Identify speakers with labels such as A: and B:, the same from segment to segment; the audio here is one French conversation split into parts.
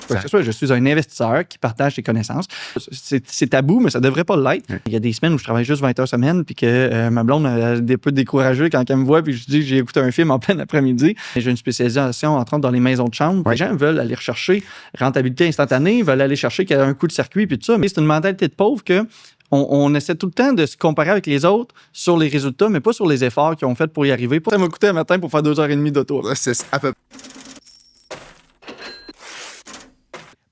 A: Quoi que ce soit, je suis un investisseur qui partage ses connaissances. C'est tabou, mais ça devrait pas l'être. Il y a des semaines où je travaille juste 20 heures semaine, puis que ma blonde est un peu découragée quand elle me voit, puis je dis que j'ai écouté un film en plein après-midi. J'ai une spécialisation, entre autres, dans les maisons de chambre. Les gens veulent aller rechercher rentabilité instantanée, veulent aller chercher qu'il y a un coup de circuit, puis tout ça. Mais c'est une mentalité de pauvre que on essaie tout le temps de se comparer avec les autres sur les résultats, mais pas sur les efforts qu'ils ont fait pour y arriver. Ça m'a coûté un matin pour faire 2h30 d'auto.
B: C'est à peu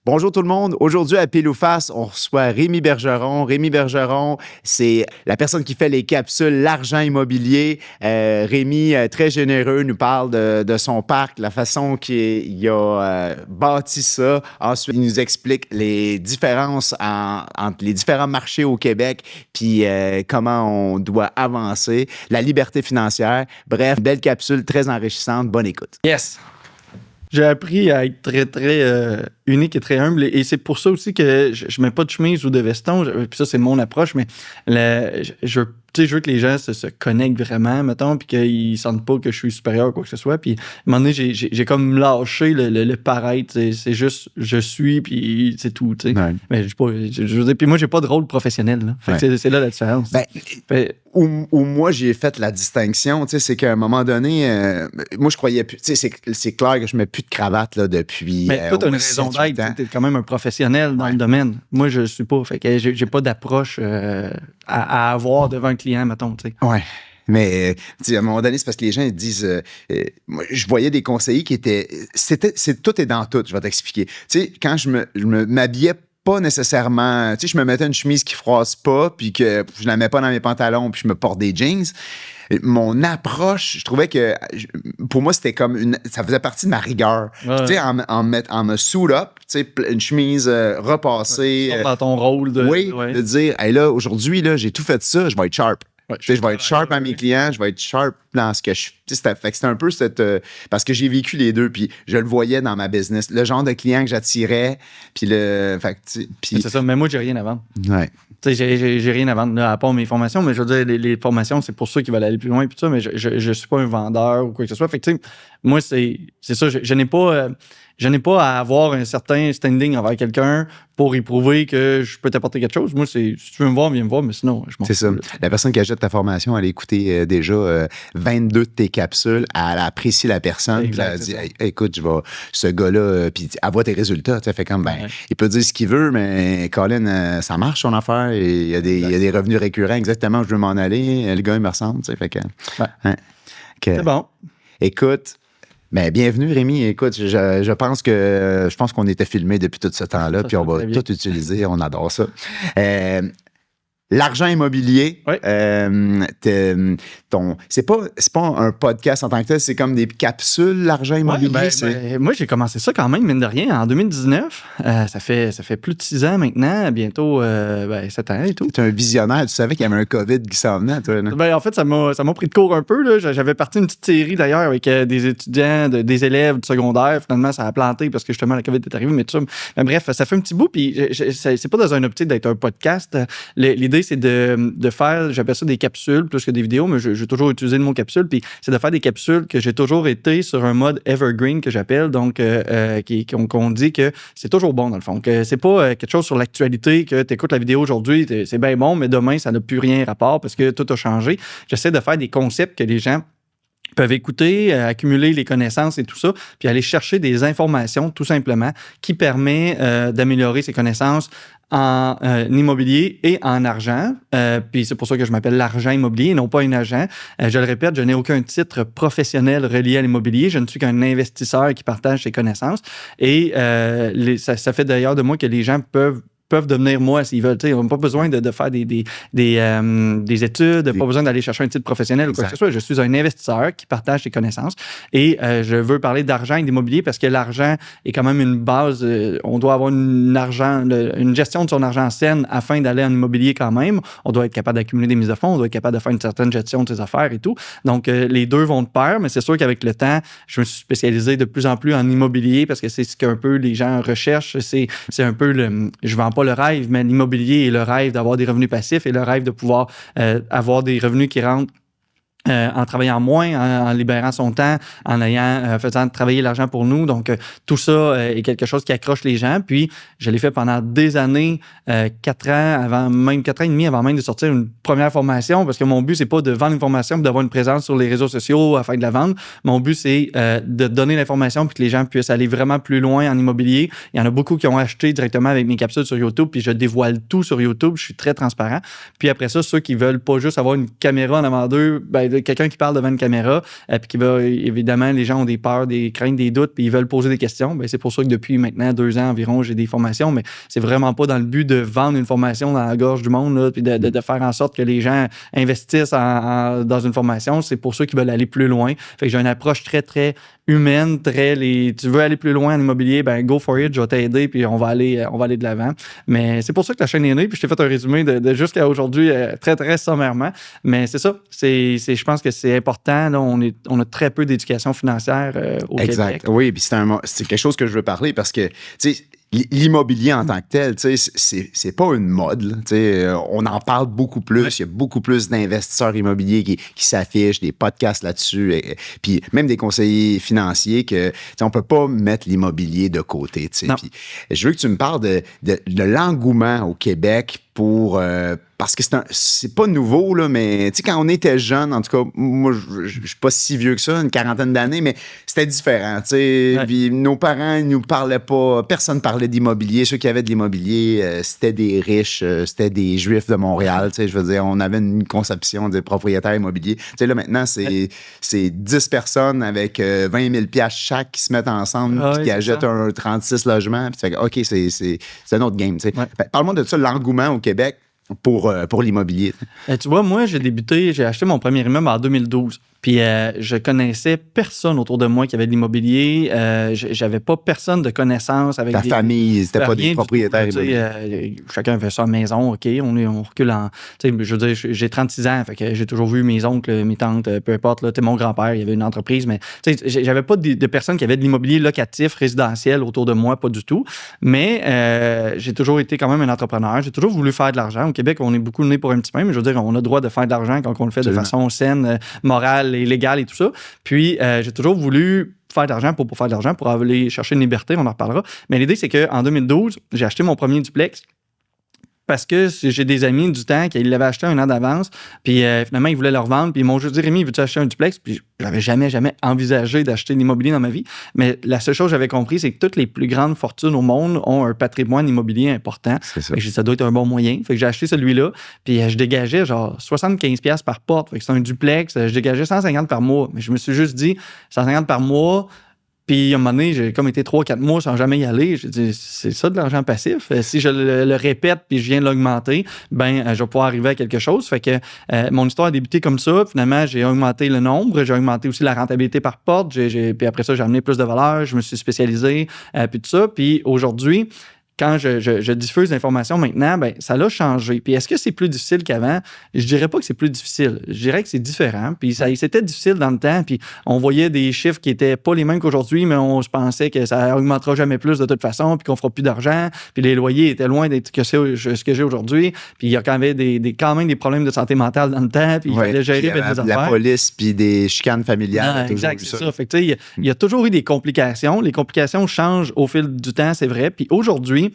B: Bonjour tout le monde. Aujourd'hui, à Pile ou Face, on reçoit Rémi Bergeron. Rémi Bergeron, c'est la personne qui fait les capsules L'argent immobilier. Rémi, très généreux, nous parle de son parc, la façon qu'il a bâti ça. Ensuite, il nous explique les différences entre les différents marchés au Québec, puis comment on doit avancer, la liberté financière. Bref, belle capsule, très enrichissante. Bonne écoute.
A: Yes! J'ai appris à être très, très unique et très humble. Et c'est pour ça aussi que je mets pas de chemise ou de veston. Puis ça, c'est mon approche. Mais je veux que les gens se connectent vraiment, mettons, puis qu'ils sentent pas que je suis supérieur ou quoi que ce soit. Puis à un moment donné, j'ai comme lâché le paraître. C'est juste, je suis, puis c'est tout. Ouais. Mais je veux dire, puis moi, j'ai pas de rôle professionnel. Là. Fait que c'est là la différence.
B: Où moi, j'ai fait la distinction, c'est qu'à un moment donné, moi, je croyais plus. C'est clair que je mets plus de cravate là, depuis.
A: Mais toi, tu as une raison d'être. Tu es quand même un professionnel dans le domaine. Moi, je suis pas. Fait que j'ai pas d'approche à avoir devant un client, mettons. T'sais.
B: Ouais. Mais à un moment donné, c'est parce que les gens ils disent. Moi, je voyais des conseillers qui étaient. Tout est dans tout, je vais t'expliquer. Quand je m'habillais pas nécessairement. Je me mettais une chemise qui froisse pas, puis que je la mets pas dans mes pantalons, puis je me porte des jeans. Mon approche, je trouvais que pour moi, c'était comme ça faisait partie de ma rigueur. Ouais. En me suit up, une chemise repassée.
A: Dans ton rôle
B: de dire, hey, là, aujourd'hui, là, j'ai tout fait ça, je vais être sharp. Ouais, je vais être sharp à mes clients, je vais être sharp dans ce que je fais. C'était un peu parce que j'ai vécu les deux, puis je le voyais dans ma business. Le genre de client que j'attirais, puis
A: c'est ça, mais moi, j'ai rien à vendre.
B: Ouais.
A: J'ai rien à vendre, là, à part mes formations, mais je veux dire, les formations, c'est pour ceux qui veulent aller plus loin, puis tout ça, mais je suis pas un vendeur ou quoi que ce soit. Fait que, moi, c'est ça, je n'ai pas à avoir un certain standing envers quelqu'un pour y prouver que je peux t'apporter quelque chose. Moi, si tu veux me voir, viens me voir, mais sinon, je m'en fous.
B: C'est ça. La personne qui achète ta formation, elle a écouté déjà 22 de tes capsules, elle apprécie la personne, puis elle a dit, hey, écoute, ce gars-là, puis elle voit tes résultats. Ça fait comme, il peut dire ce qu'il veut, mais Colin, ça marche son affaire, et il y a des revenus récurrents, exactement où je veux m'en aller. Le gars, il me ressemble, fait que...
A: C'est bon.
B: Écoute... Ben, bienvenue, Rémi. Écoute, je pense qu'on était filmé depuis tout ce temps-là, puis on va tout utiliser. On adore ça. L'argent immobilier, c'est pas un podcast en tant que tel, c'est comme des capsules, l'argent immobilier.
A: Moi, j'ai commencé ça quand même, mine de rien, en 2019. Ça fait plus de 6 ans maintenant, bientôt 7 ans et tout.
B: Tu es un visionnaire, tu savais qu'il y avait un COVID qui s'en venait, toi.
A: En fait, ça m'a pris de court un peu. Là. J'avais parti une petite série d'ailleurs avec des étudiants, des élèves du secondaire. Finalement, ça a planté parce que justement, la COVID est arrivée, mais tout ça. Mais bref, ça fait un petit bout, puis c'est pas dans un optique d'être un podcast. L'idée, c'est de faire, j'appelle ça des capsules plus que des vidéos, mais j'ai toujours utilisé le mot capsule, puis c'est de faire des capsules que j'ai toujours été sur un mode evergreen que j'appelle, donc qu'on dit que c'est toujours bon dans le fond, que c'est pas quelque chose sur l'actualité, que tu écoutes la vidéo aujourd'hui, c'est bien bon, mais demain, ça n'a plus rien rapport parce que tout a changé. J'essaie de faire des concepts que les gens peuvent écouter, accumuler les connaissances et tout ça, puis aller chercher des informations, tout simplement, qui permet d'améliorer ses connaissances en immobilier et en argent. Puis c'est pour ça que je m'appelle l'argent immobilier et non pas un agent. Je le répète, je n'ai aucun titre professionnel relié à l'immobilier. Je ne suis qu'un investisseur qui partage ses connaissances. Et ça fait d'ailleurs de moi que les gens peuvent devenir moi s'ils veulent. Ils n'ont pas besoin de faire des études, pas besoin d'aller chercher un titre professionnel ou quoi que ce soit. Je suis un investisseur qui partage ses connaissances et je veux parler d'argent et d'immobilier parce que l'argent est quand même une base. On doit avoir une gestion de son argent saine afin d'aller en immobilier quand même. On doit être capable d'accumuler des mises de fonds, on doit être capable de faire une certaine gestion de ses affaires et tout. Donc, les deux vont de pair, mais c'est sûr qu'avec le temps, je me suis spécialisé de plus en plus en immobilier parce que c'est ce qu'un peu les gens recherchent. C'est un peu je vends pas le rêve, mais l'immobilier est le rêve d'avoir des revenus passifs et le rêve de pouvoir avoir des revenus qui rentrent en travaillant moins, en libérant son temps, en faisant travailler l'argent pour nous. Donc, tout ça est quelque chose qui accroche les gens. Puis, je l'ai fait pendant des années, 4 ans et demi avant même de sortir une première formation, parce que mon but, c'est pas de vendre une formation et d'avoir une présence sur les réseaux sociaux à faire de la vente. Mon but, c'est de donner l'information puis que les gens puissent aller vraiment plus loin en immobilier. Il y en a beaucoup qui ont acheté directement avec mes capsules sur YouTube, puis je dévoile tout sur YouTube. Je suis très transparent. Puis après ça, ceux qui veulent pas juste avoir une caméra en avant d'eux, quelqu'un qui parle devant une caméra, puis qui va, évidemment, les gens ont des peurs, des craintes, des doutes, puis ils veulent poser des questions. C'est pour ça que depuis maintenant 2 ans environ, j'ai des formations, mais c'est vraiment pas dans le but de vendre une formation dans la gorge du monde, là, puis de faire en sorte que les gens investissent dans une formation. C'est pour ceux qui veulent aller plus loin. Fait que j'ai une approche très, très humaine, tu veux aller plus loin en immobilier, go for it, je vais t'aider, puis on va aller de l'avant. Mais c'est pour ça que la chaîne est née, puis je t'ai fait un résumé de jusqu'à aujourd'hui, très, très sommairement. Mais c'est ça, je pense que c'est important. Là, on a très peu d'éducation financière au
B: exact.
A: Québec.
B: Oui, puis c'est quelque chose que je veux parler parce que, tu sais, l'immobilier en tant que tel, tu sais, c'est pas une mode. Là, tu sais, on en parle beaucoup plus. Ouais. Il y a beaucoup plus d'investisseurs immobiliers qui s'affichent, des podcasts là-dessus, puis même des conseillers financiers que, tu sais, on peut pas mettre l'immobilier de côté. Tu sais. Puis je veux que tu me parles de l'engouement au Québec pour parce que c'est pas nouveau, là, mais tu sais, quand on était jeune, en tout cas, moi, je suis pas si vieux que ça, une 40aine d'années, mais c'était différent, tu sais. Ouais. Puis nos parents, ils nous parlaient pas, personne parlait d'immobilier. Ceux qui avaient de l'immobilier, c'était des riches, c'était des Juifs de Montréal, tu sais. Je veux dire, on avait une conception des propriétaires immobiliers. Tu sais, là, maintenant, c'est 10 personnes avec 20 000 $, chaque qui se mettent ensemble, puis qui achètent un 36 logements. Puis tu fais, OK, c'est un autre game, tu sais. Ouais. Parle-moi de ça, l'engouement au Québec pour l'immobilier.
A: Tu vois, moi, j'ai acheté mon premier immeuble en 2012. Puis je connaissais personne autour de moi qui avait de l'immobilier. J'avais pas personne de connaissance avec
B: ta famille, c'était pas des propriétaires
A: immobiliers. Chacun avait sa maison, OK. On recule en... Je veux dire, j'ai 36 ans, fait que j'ai toujours vu mes oncles, mes tantes, peu importe. Là, mon grand-père, il y avait une entreprise, mais j'avais pas de personnes qui avaient de l'immobilier locatif, résidentiel autour de moi, pas du tout. Mais j'ai toujours été quand même un entrepreneur. J'ai toujours voulu faire de l'argent. Au Québec, on est beaucoup né pour un petit peu, mais je veux dire, on a le droit de faire de l'argent quand on le fait Absolument. De façon saine, morale, et légale et tout ça. Puis, j'ai toujours voulu faire de l'argent pour faire de l'argent, pour aller chercher une liberté, on en reparlera. Mais l'idée, c'est qu'en 2012, j'ai acheté mon premier duplex parce que j'ai des amis du temps qui l'avaient acheté 1 an d'avance, puis finalement, ils voulaient le revendre, puis ils m'ont juste dit « Rémi, veux-tu acheter un duplex? » Puis j'avais jamais envisagé d'acheter de l'immobilier dans ma vie, mais la seule chose que j'avais compris, c'est que toutes les plus grandes fortunes au monde ont un patrimoine immobilier important. C'est ça. Fait que ça doit être un bon moyen. Fait que j'ai acheté celui-là, puis je dégageais genre 75$ par porte. Fait que c'est un duplex, je dégageais 150 par mois. Mais je me suis juste dit, 150 par mois... Puis, à un moment donné, j'ai comme été 3-4 mois sans jamais y aller. J'ai dit, c'est ça de l'argent passif. Si je le répète puis je viens de l'augmenter, je vais pouvoir arriver à quelque chose. Fait que mon histoire a débuté comme ça. Finalement, j'ai augmenté le nombre. J'ai augmenté aussi la rentabilité par porte. Puis après ça, j'ai amené plus de valeur. Je me suis spécialisé. Puis tout ça. Puis aujourd'hui, quand je diffuse l'information maintenant, ça l'a changé. Puis est-ce que c'est plus difficile qu'avant? Je dirais pas que c'est plus difficile. Je dirais que c'est différent. Puis c'était difficile dans le temps. Puis on voyait des chiffres qui étaient pas les mêmes qu'aujourd'hui, mais on se pensait que ça augmentera jamais plus de toute façon, puis qu'on fera plus d'argent. Puis les loyers étaient loin d'être ce que j'ai aujourd'hui. Puis il y a quand même des problèmes de santé mentale dans le temps. Puis il fallait gérer des affaires.
B: La police, puis des chicanes familiales.
A: Exact, c'est ça. Fait que il y a toujours eu des complications. Les complications changent au fil du temps, c'est vrai. Puis aujourd'hui,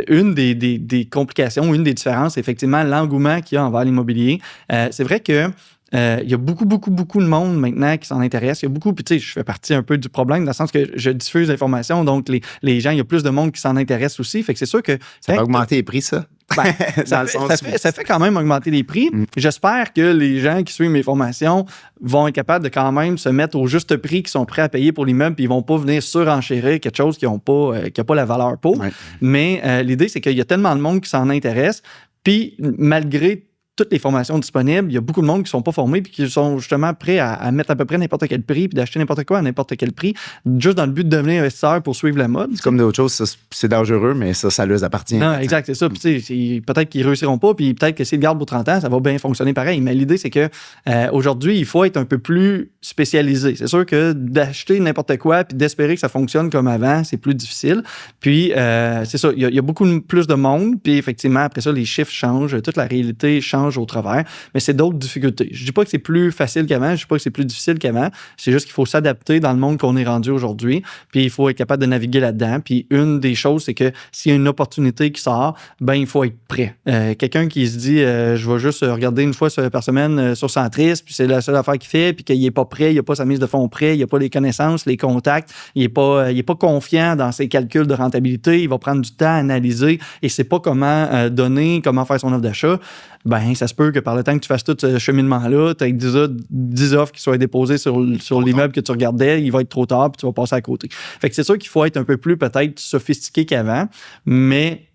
A: une des complications, une des différences, c'est effectivement l'engouement qu'il y a envers l'immobilier. C'est vrai que il y a beaucoup de monde maintenant qui s'en intéresse. Il y a beaucoup, puis tu sais, je fais partie un peu du problème dans le sens que je diffuse l'information, donc les gens, il y a plus de monde qui s'en intéresse aussi. Fait que c'est sûr que...
B: Ça va augmenter les prix, ça?
A: Ça fait quand même augmenter les prix. J'espère que les gens qui suivent mes formations vont être capables de quand même se mettre au juste prix qu'ils sont prêts à payer pour l'immeuble, puis ils vont pas venir surenchérir quelque chose qui n'a pas la valeur pour. Ouais. Mais l'idée, c'est qu'il y a tellement de monde qui s'en intéresse, puis malgré toutes les formations disponibles, il y a beaucoup de monde qui ne sont pas formés puis qui sont justement prêts à mettre à peu près n'importe quel prix puis d'acheter n'importe quoi à n'importe quel prix, juste dans le but de devenir investisseur pour suivre la mode.
B: C'est comme d'autres choses, ça, c'est dangereux, mais ça leur appartient.
A: Non, exact, c'est ça. Puis, peut-être qu'ils ne réussiront pas, puis peut-être que s'ils le gardent pour 30 ans, ça va bien fonctionner pareil. Mais l'idée, c'est que aujourd'hui, il faut être un peu plus spécialisé. C'est sûr que d'acheter n'importe quoi puis d'espérer que ça fonctionne comme avant, c'est plus difficile. Puis, c'est ça, il y a beaucoup plus de monde, puis effectivement, après ça, les chiffres changent, toute la réalité change mélange au travers, mais c'est d'autres difficultés. Je dis pas que c'est plus facile qu'avant, je dis pas que c'est plus difficile qu'avant, c'est juste qu'il faut s'adapter dans le monde qu'on est rendu aujourd'hui, puis il faut être capable de naviguer là-dedans. Puis une des choses, c'est que s'il y a une opportunité qui sort, ben il faut être prêt. Quelqu'un qui se dit je vais juste regarder une fois par semaine sur Centris, puis c'est la seule affaire qu'il fait, puis qu'il est pas prêt, il a pas sa mise de fonds prêt, il a pas les connaissances, les contacts, il est pas confiant dans ses calculs de rentabilité, il va prendre du temps à analyser et sait pas comment donner, comment faire son offre d'achat. Ben ça se peut que par le temps que tu fasses tout ce cheminement-là, tu aies 10 offres qui soient déposées sur l'immeuble que tu regardais, il va être trop tard, puis tu vas passer à côté. Fait que c'est sûr qu'il faut être un peu plus peut-être sophistiqué qu'avant, mais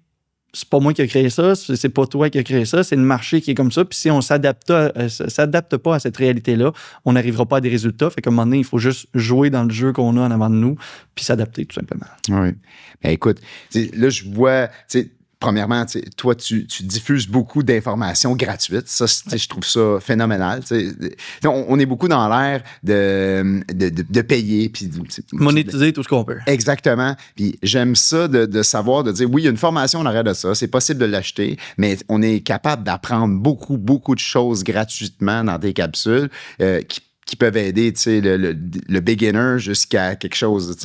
A: c'est pas moi qui ai créé ça, c'est pas toi qui as créé ça, c'est le marché qui est comme ça. Puis si on s'adapte pas à cette réalité-là, on n'arrivera pas à des résultats. Fait qu'à un moment donné, il faut juste jouer dans le jeu qu'on a en avant de nous, puis s'adapter tout simplement.
B: Oui. Ben, écoute, là, je vois, premièrement, toi, tu diffuses beaucoup d'informations gratuites. Ça, je trouve ça phénoménal. On est beaucoup dans l'ère de payer. Puis,
A: monétiser tout ce qu'on peut.
B: Exactement. Puis j'aime ça de savoir, de dire, oui, il y a une formation en arrière de ça. C'est possible de l'acheter, mais on est capable d'apprendre beaucoup, beaucoup de choses gratuitement dans tes capsules qui peuvent aider le beginner jusqu'à quelque chose.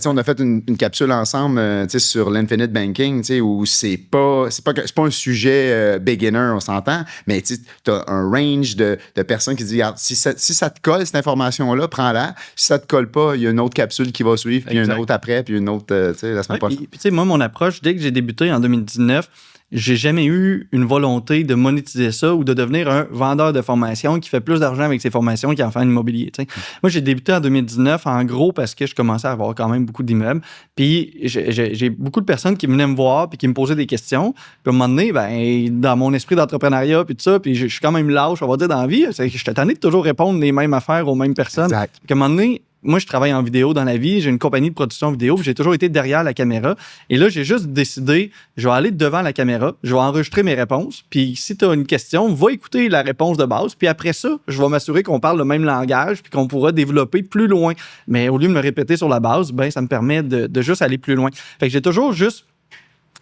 B: On a fait une capsule ensemble sur l'infinite banking où c'est pas un sujet beginner, on s'entend, mais tu as un range de personnes qui disent regarde, si ça te colle, cette information-là, prends-la. Si ça te colle pas, il y a une autre capsule qui va suivre, puis une autre après, puis une autre la semaine prochaine.
A: Puis moi, mon approche, dès que j'ai débuté en 2019, j'ai jamais eu une volonté de monétiser ça ou de devenir un vendeur de formation qui fait plus d'argent avec ses formations qu'en fait en immobilier. T'sais. Moi, j'ai débuté en 2019, en gros, parce que je commençais à avoir quand même beaucoup d'immeubles. Puis j'ai beaucoup de personnes qui venaient me voir puis qui me posaient des questions. Puis à un moment donné, ben, dans mon esprit d'entrepreneuriat puis tout ça, puis je suis quand même lâche, on va dire, dans la vie. Je suis tanné de toujours répondre les mêmes affaires aux mêmes personnes.
B: Exact.
A: Puis à un moment donné, moi, je travaille en vidéo dans la vie. J'ai une compagnie de production vidéo. J'ai toujours été derrière la caméra. Et là, j'ai juste décidé, je vais aller devant la caméra, je vais enregistrer mes réponses. Puis si tu as une question, va écouter la réponse de base. Puis après ça, je vais m'assurer qu'on parle le même langage puis qu'on pourra développer plus loin. Mais au lieu de me répéter sur la base, ben ça me permet de juste aller plus loin. Fait que j'ai toujours juste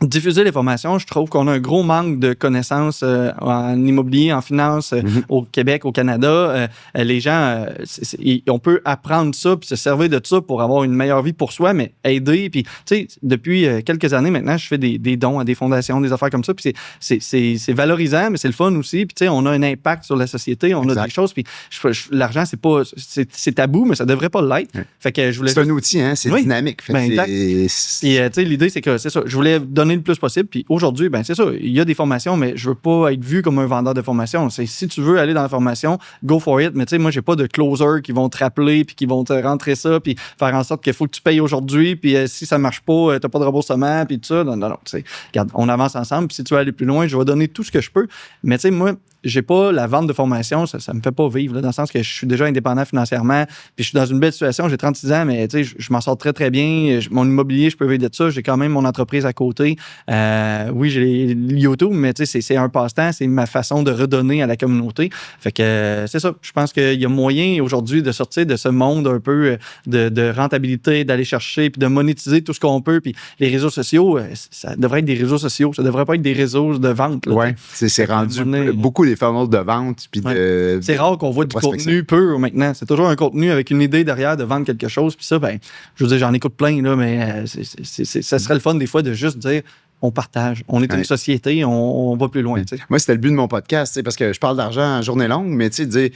A: diffuser les formations. Je trouve qu'on a un gros manque de connaissances en immobilier, en finance au Québec, au Canada. Les gens, on peut apprendre ça puis se servir de ça pour avoir une meilleure vie pour soi, mais aider. Puis, tu sais, depuis quelques années maintenant, je fais des dons à des fondations, des affaires comme ça. Puis c'est valorisant, mais c'est le fun aussi. Puis, tu sais, on a un impact sur la société. On a des choses. Puis, l'argent, c'est tabou, mais ça devrait pas l'être. Fait que je voulais.
B: C'est un outil, hein? C'est dynamique. Fait
A: Puis, tu sais, l'idée, c'est que c'est ça. Je voulais donner le plus possible. Puis aujourd'hui, ben c'est ça. Il y a des formations, mais je veux pas être vu comme un vendeur de formation. C'est si tu veux aller dans la formation, go for it. Mais tu sais, moi, j'ai pas de closer qui vont te rappeler puis qui vont te rentrer ça puis faire en sorte qu'il faut que tu payes aujourd'hui. Puis si ça marche pas, t'as pas de remboursement puis tout ça. Non. Tu sais, regarde, on avance ensemble. Puis si tu veux aller plus loin, je vais donner tout ce que je peux. Mais tu sais, moi, j'ai pas la vente de formation, ça me fait pas vivre, là, dans le sens que je suis déjà indépendant financièrement, puis je suis dans une belle situation, j'ai 36 ans, mais tu sais, je m'en sors très, très bien. Mon immobilier, je peux vivre de ça, j'ai quand même mon entreprise à côté. Oui, j'ai YouTube, mais tu sais, c'est un passe-temps, c'est ma façon de redonner à la communauté. Fait que c'est ça, je pense qu'il y a moyen aujourd'hui de sortir de ce monde un peu de rentabilité, d'aller chercher, puis de monétiser tout ce qu'on peut, puis les réseaux sociaux, ça devrait être des réseaux sociaux, ça devrait pas être des réseaux de vente.
B: Oui, c'est rendu beaucoup des funnels de vente. Puis
A: c'est rare qu'on voit du contenu pur maintenant. C'est toujours un contenu avec une idée derrière de vendre quelque chose. Puis ça, ben, je veux dire, j'en écoute plein, là, mais ça serait le fun des fois de juste dire on partage. On est une société, on va plus loin. T'sais.
B: Moi, c'était le but de mon podcast, parce que je parle d'argent en journée longue, mais tu sais,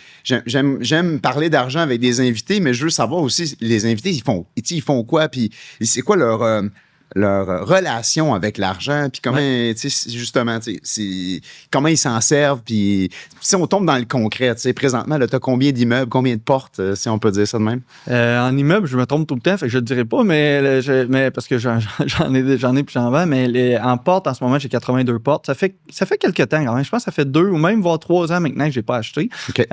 B: j'aime parler d'argent avec des invités, mais je veux savoir aussi, les invités, ils font quoi? Puis c'est quoi leur relation avec l'argent, puis comment, justement, comment ils s'en servent, puis si on tombe dans le concret, présentement, tu as combien d'immeubles, combien de portes, si on peut dire ça de même?
A: En immeuble, je me trompe tout le temps, fait que je le dirai pas, mais parce que j'en ai puis j'en vends, mais en porte, en ce moment, j'ai 82 portes. Ça fait quelques temps quand même. Je pense que ça fait 2 ou même voire 3 ans maintenant que j'ai pas acheté.
B: Okay.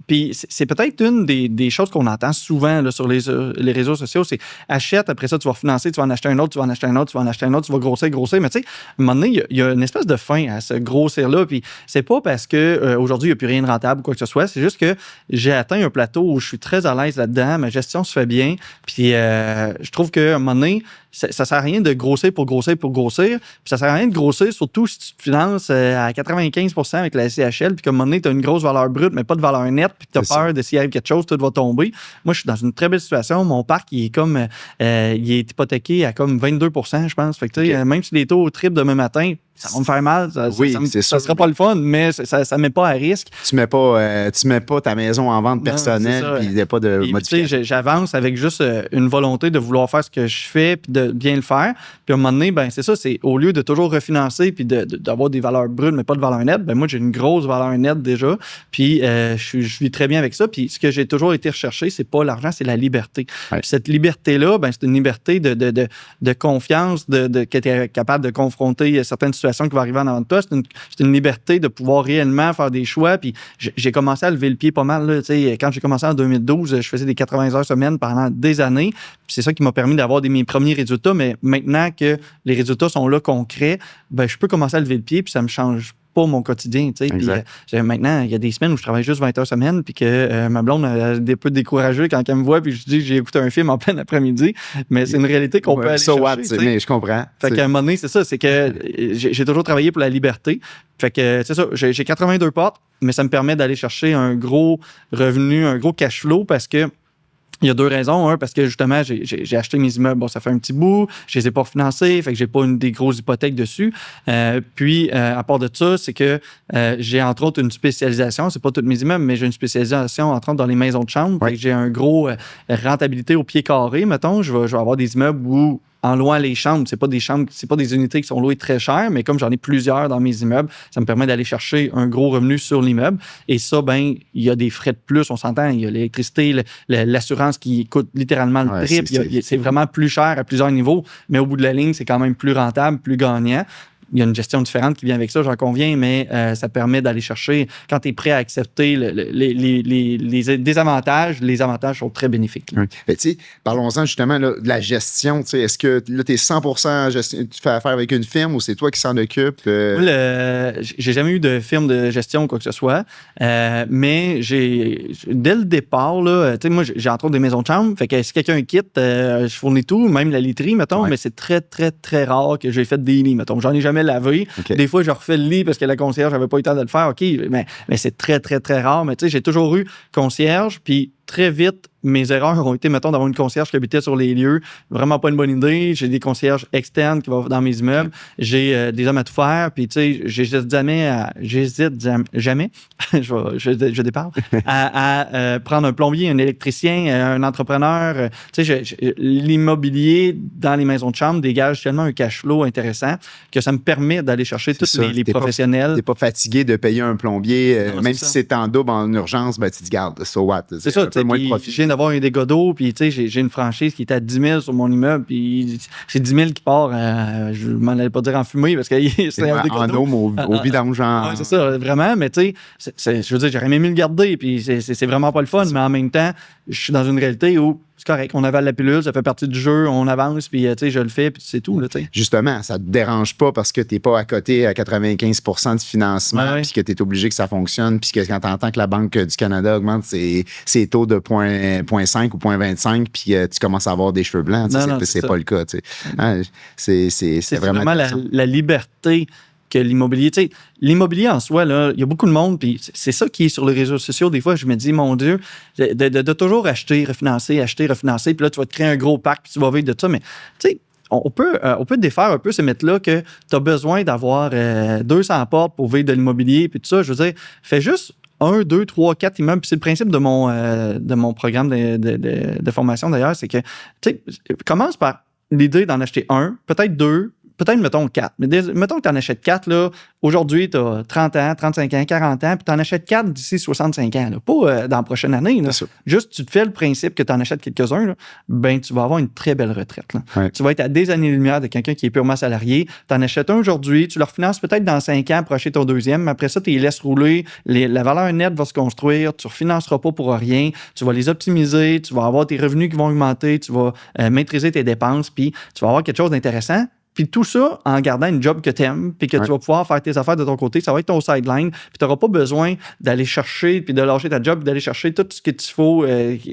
A: Puis c'est peut-être une des choses qu'on entend souvent là, sur les réseaux sociaux, c'est achète, après ça, tu vas refinancer, tu vas en acheter un autre, tu vas en acheter un autre, tu vas en acheter un autre, tu vas grossir. Mais tu sais, à un moment donné, il y a une espèce de fin à se grossir-là. Puis c'est pas parce que aujourd'hui, il n'y a plus rien de rentable ou quoi que ce soit. C'est juste que j'ai atteint un plateau où je suis très à l'aise là-dedans. Ma gestion se fait bien. Puis je trouve qu'à un moment donné, ça ne sert à rien de grossir pour grossir. Puis ça sert à rien de grossir, surtout si tu te finances à 95% avec la SCHL, puis qu'à un moment donné, tu as une grosse valeur brute, mais pas de valeur nette, puis que tu as peur de s'il y a quelque chose, tout va tomber. Moi, je suis dans une très belle situation. Mon parc, il est comme il est hypothéqué à comme 22%, je pense. Fait que, même si les taux triplent demain matin, ça va me faire mal. Ça sera pas le fun, mais ça ne met pas à risque.
B: Tu mets pas ta maison en vente personnelle, puis il n'y a pas de modification.
A: J'avance avec juste une volonté de vouloir faire ce que je fais, puis de bien le faire. Puis à un moment donné, ben, c'est ça, c'est au lieu de toujours refinancer, puis d'avoir des valeurs brutes, mais pas de valeur nette, ben moi, j'ai une grosse valeur nette déjà. Puis je vis très bien avec ça. Puis ce que j'ai toujours été recherché, c'est pas l'argent, c'est la liberté.
B: Ouais.
A: Puis cette liberté-là, ben, c'est une liberté de confiance, que tu es capable de confronter certaines situations qui vont arriver en avant de toi. C'est une liberté de pouvoir réellement faire des choix. Puis j'ai commencé à lever le pied pas mal. Là, quand j'ai commencé en 2012, je faisais des 80 heures semaine pendant des années. Puis c'est ça qui m'a permis d'avoir mes premiers résultats. Mais maintenant que les résultats sont là, concrets, ben, je peux commencer à lever le pied, puis ça me change pas mon quotidien. Puis maintenant, il y a des semaines où je travaille juste 20 heures semaine, puis que ma blonde est un peu découragée quand elle me voit, puis je dis que j'ai écouté un film en plein après-midi. Mais c'est une réalité qu'on peut aller chercher.
B: Mais je comprends.
A: Fait qu'à un moment donné, c'est ça, c'est que j'ai toujours travaillé pour la liberté. Fait que c'est ça, j'ai 82 portes, mais ça me permet d'aller chercher un gros revenu, un gros cash flow parce que il y a deux raisons. Un, parce que justement, j'ai acheté mes immeubles, bon, ça fait un petit bout, je les ai pas financés, fait que j'ai pas des grosses hypothèques dessus. Puis, à part de ça, c'est que j'ai entre autres une spécialisation, c'est pas tous mes immeubles, mais j'ai une spécialisation entre autres dans les maisons de chambre.
B: Ouais.
A: Fait que j'ai un gros rentabilité au pied carré, mettons. Je vais avoir des immeubles où en louant les chambres, c'est pas des unités qui sont louées très chères, mais comme j'en ai plusieurs dans mes immeubles, ça me permet d'aller chercher un gros revenu sur l'immeuble. Et ça, ben, il y a des frais de plus, on s'entend. Il y a l'électricité, l'assurance qui coûte littéralement le triple. C'est vraiment plus cher à plusieurs niveaux, mais au bout de la ligne, c'est quand même plus rentable, plus gagnant. Il y a une gestion différente qui vient avec ça, j'en conviens, mais ça permet d'aller chercher, quand tu es prêt à accepter les désavantages, les avantages sont très bénéfiques.
B: Oui. Tu sais, parlons-en justement là, de la gestion. Est-ce que là, tu es 100% gestion, tu fais affaire avec une firme ou c'est toi qui s'en occupe?
A: Moi, j'ai jamais eu de firme de gestion ou quoi que ce soit, mais dès le départ, là, moi, j'ai entre autres des maisons de chambre, fait que si quelqu'un quitte, je fournis tout, même la literie, mettons, mais c'est très, très, très rare que j'ai fait des lits, mettons. J'en ai jamais lavé. Okay. Des fois, je refais le lit parce que la concierge n'avait pas eu le temps de le faire. OK, mais c'est très, très, très rare. Mais tu sais, j'ai toujours eu concierge, puis très vite, mes erreurs ont été, mettons, d'avoir une concierge qui habitait sur les lieux. Vraiment pas une bonne idée. J'ai des concierges externes qui vont dans mes immeubles. J'ai des hommes à tout faire. Puis, tu sais, j'hésite jamais, je déparle, à prendre un plombier, un électricien, un entrepreneur. Tu sais, l'immobilier dans les maisons de chambre dégage tellement un cash flow intéressant que ça me permet d'aller chercher tous les professionnels.
B: T'es pas fatigué de payer un plombier, non, même si c'est en double, en urgence, ben, tu te dis, garde, so what?
A: C'est ça. Je viens d'avoir un dégât d'eau, puis j'ai une franchise qui est à 10 000 sur mon immeuble, puis c'est 10 000 qui part, je m'en allais pas dire en fumée, parce que c'est un dégât d'eau.
B: Au vidange.
A: Ouais, c'est ça, vraiment, mais tu sais, je veux dire, j'aurais aimé mieux le garder, puis c'est vraiment pas le fun, mais en même temps, je suis dans une réalité où c'est correct, on avale la pilule, ça fait partie du jeu, on avance, puis tu sais, je le fais, puis c'est tout. Là,
B: justement, ça te dérange pas parce que t'es pas à côté à 95% du financement, puis que t'es obligé que ça fonctionne, puis que quand t'entends que la Banque du Canada augmente ses taux de 0.5 ou 0.25, puis tu commences à avoir des cheveux blancs, c'est pas le cas. C'est vraiment
A: la liberté que l'immobilier. Tu sais, l'immobilier en soi, il y a beaucoup de monde, puis c'est ça qui est sur les réseaux sociaux. Des fois, je me dis, mon Dieu, de toujours acheter, refinancer, puis là, tu vas te créer un gros parc, puis tu vas vivre de ça. Mais, tu sais, on peut défaire un peu ce mythe-là que tu as besoin d'avoir 200 portes pour vivre de l'immobilier, puis tout ça. Je veux dire, fais juste 1, 2, 3, 4 immeubles. Puis c'est le principe de mon programme de formation, d'ailleurs, c'est que, tu sais, commence par l'idée d'en acheter un, peut-être deux, peut-être, mettons, 4. Mais mettons que tu en achètes 4, là. Aujourd'hui, tu as 30 ans, 35 ans, 40 ans, puis tu en achètes 4 d'ici 65 ans, là. Pas dans la prochaine année, là. Juste, tu te fais le principe que tu en achètes quelques-uns, là, ben, tu vas avoir une très belle retraite, là.
B: Ouais.
A: Tu vas être à des années-lumière de quelqu'un qui est purement salarié. Tu en achètes un aujourd'hui, tu le refinances peut-être dans 5 ans pour acheter ton deuxième, mais après ça, tu les laisses rouler. La valeur nette va se construire, tu ne refinanceras pas pour rien, tu vas les optimiser, tu vas avoir tes revenus qui vont augmenter, tu vas maîtriser tes dépenses, puis tu vas avoir quelque chose d'intéressant. Puis tout ça en gardant une job que tu aimes, puis que tu vas pouvoir faire tes affaires de ton côté, ça va être ton sideline, puis tu n'auras pas besoin d'aller chercher, puis de lâcher ta job, puis d'aller chercher tout ce qu'il te faut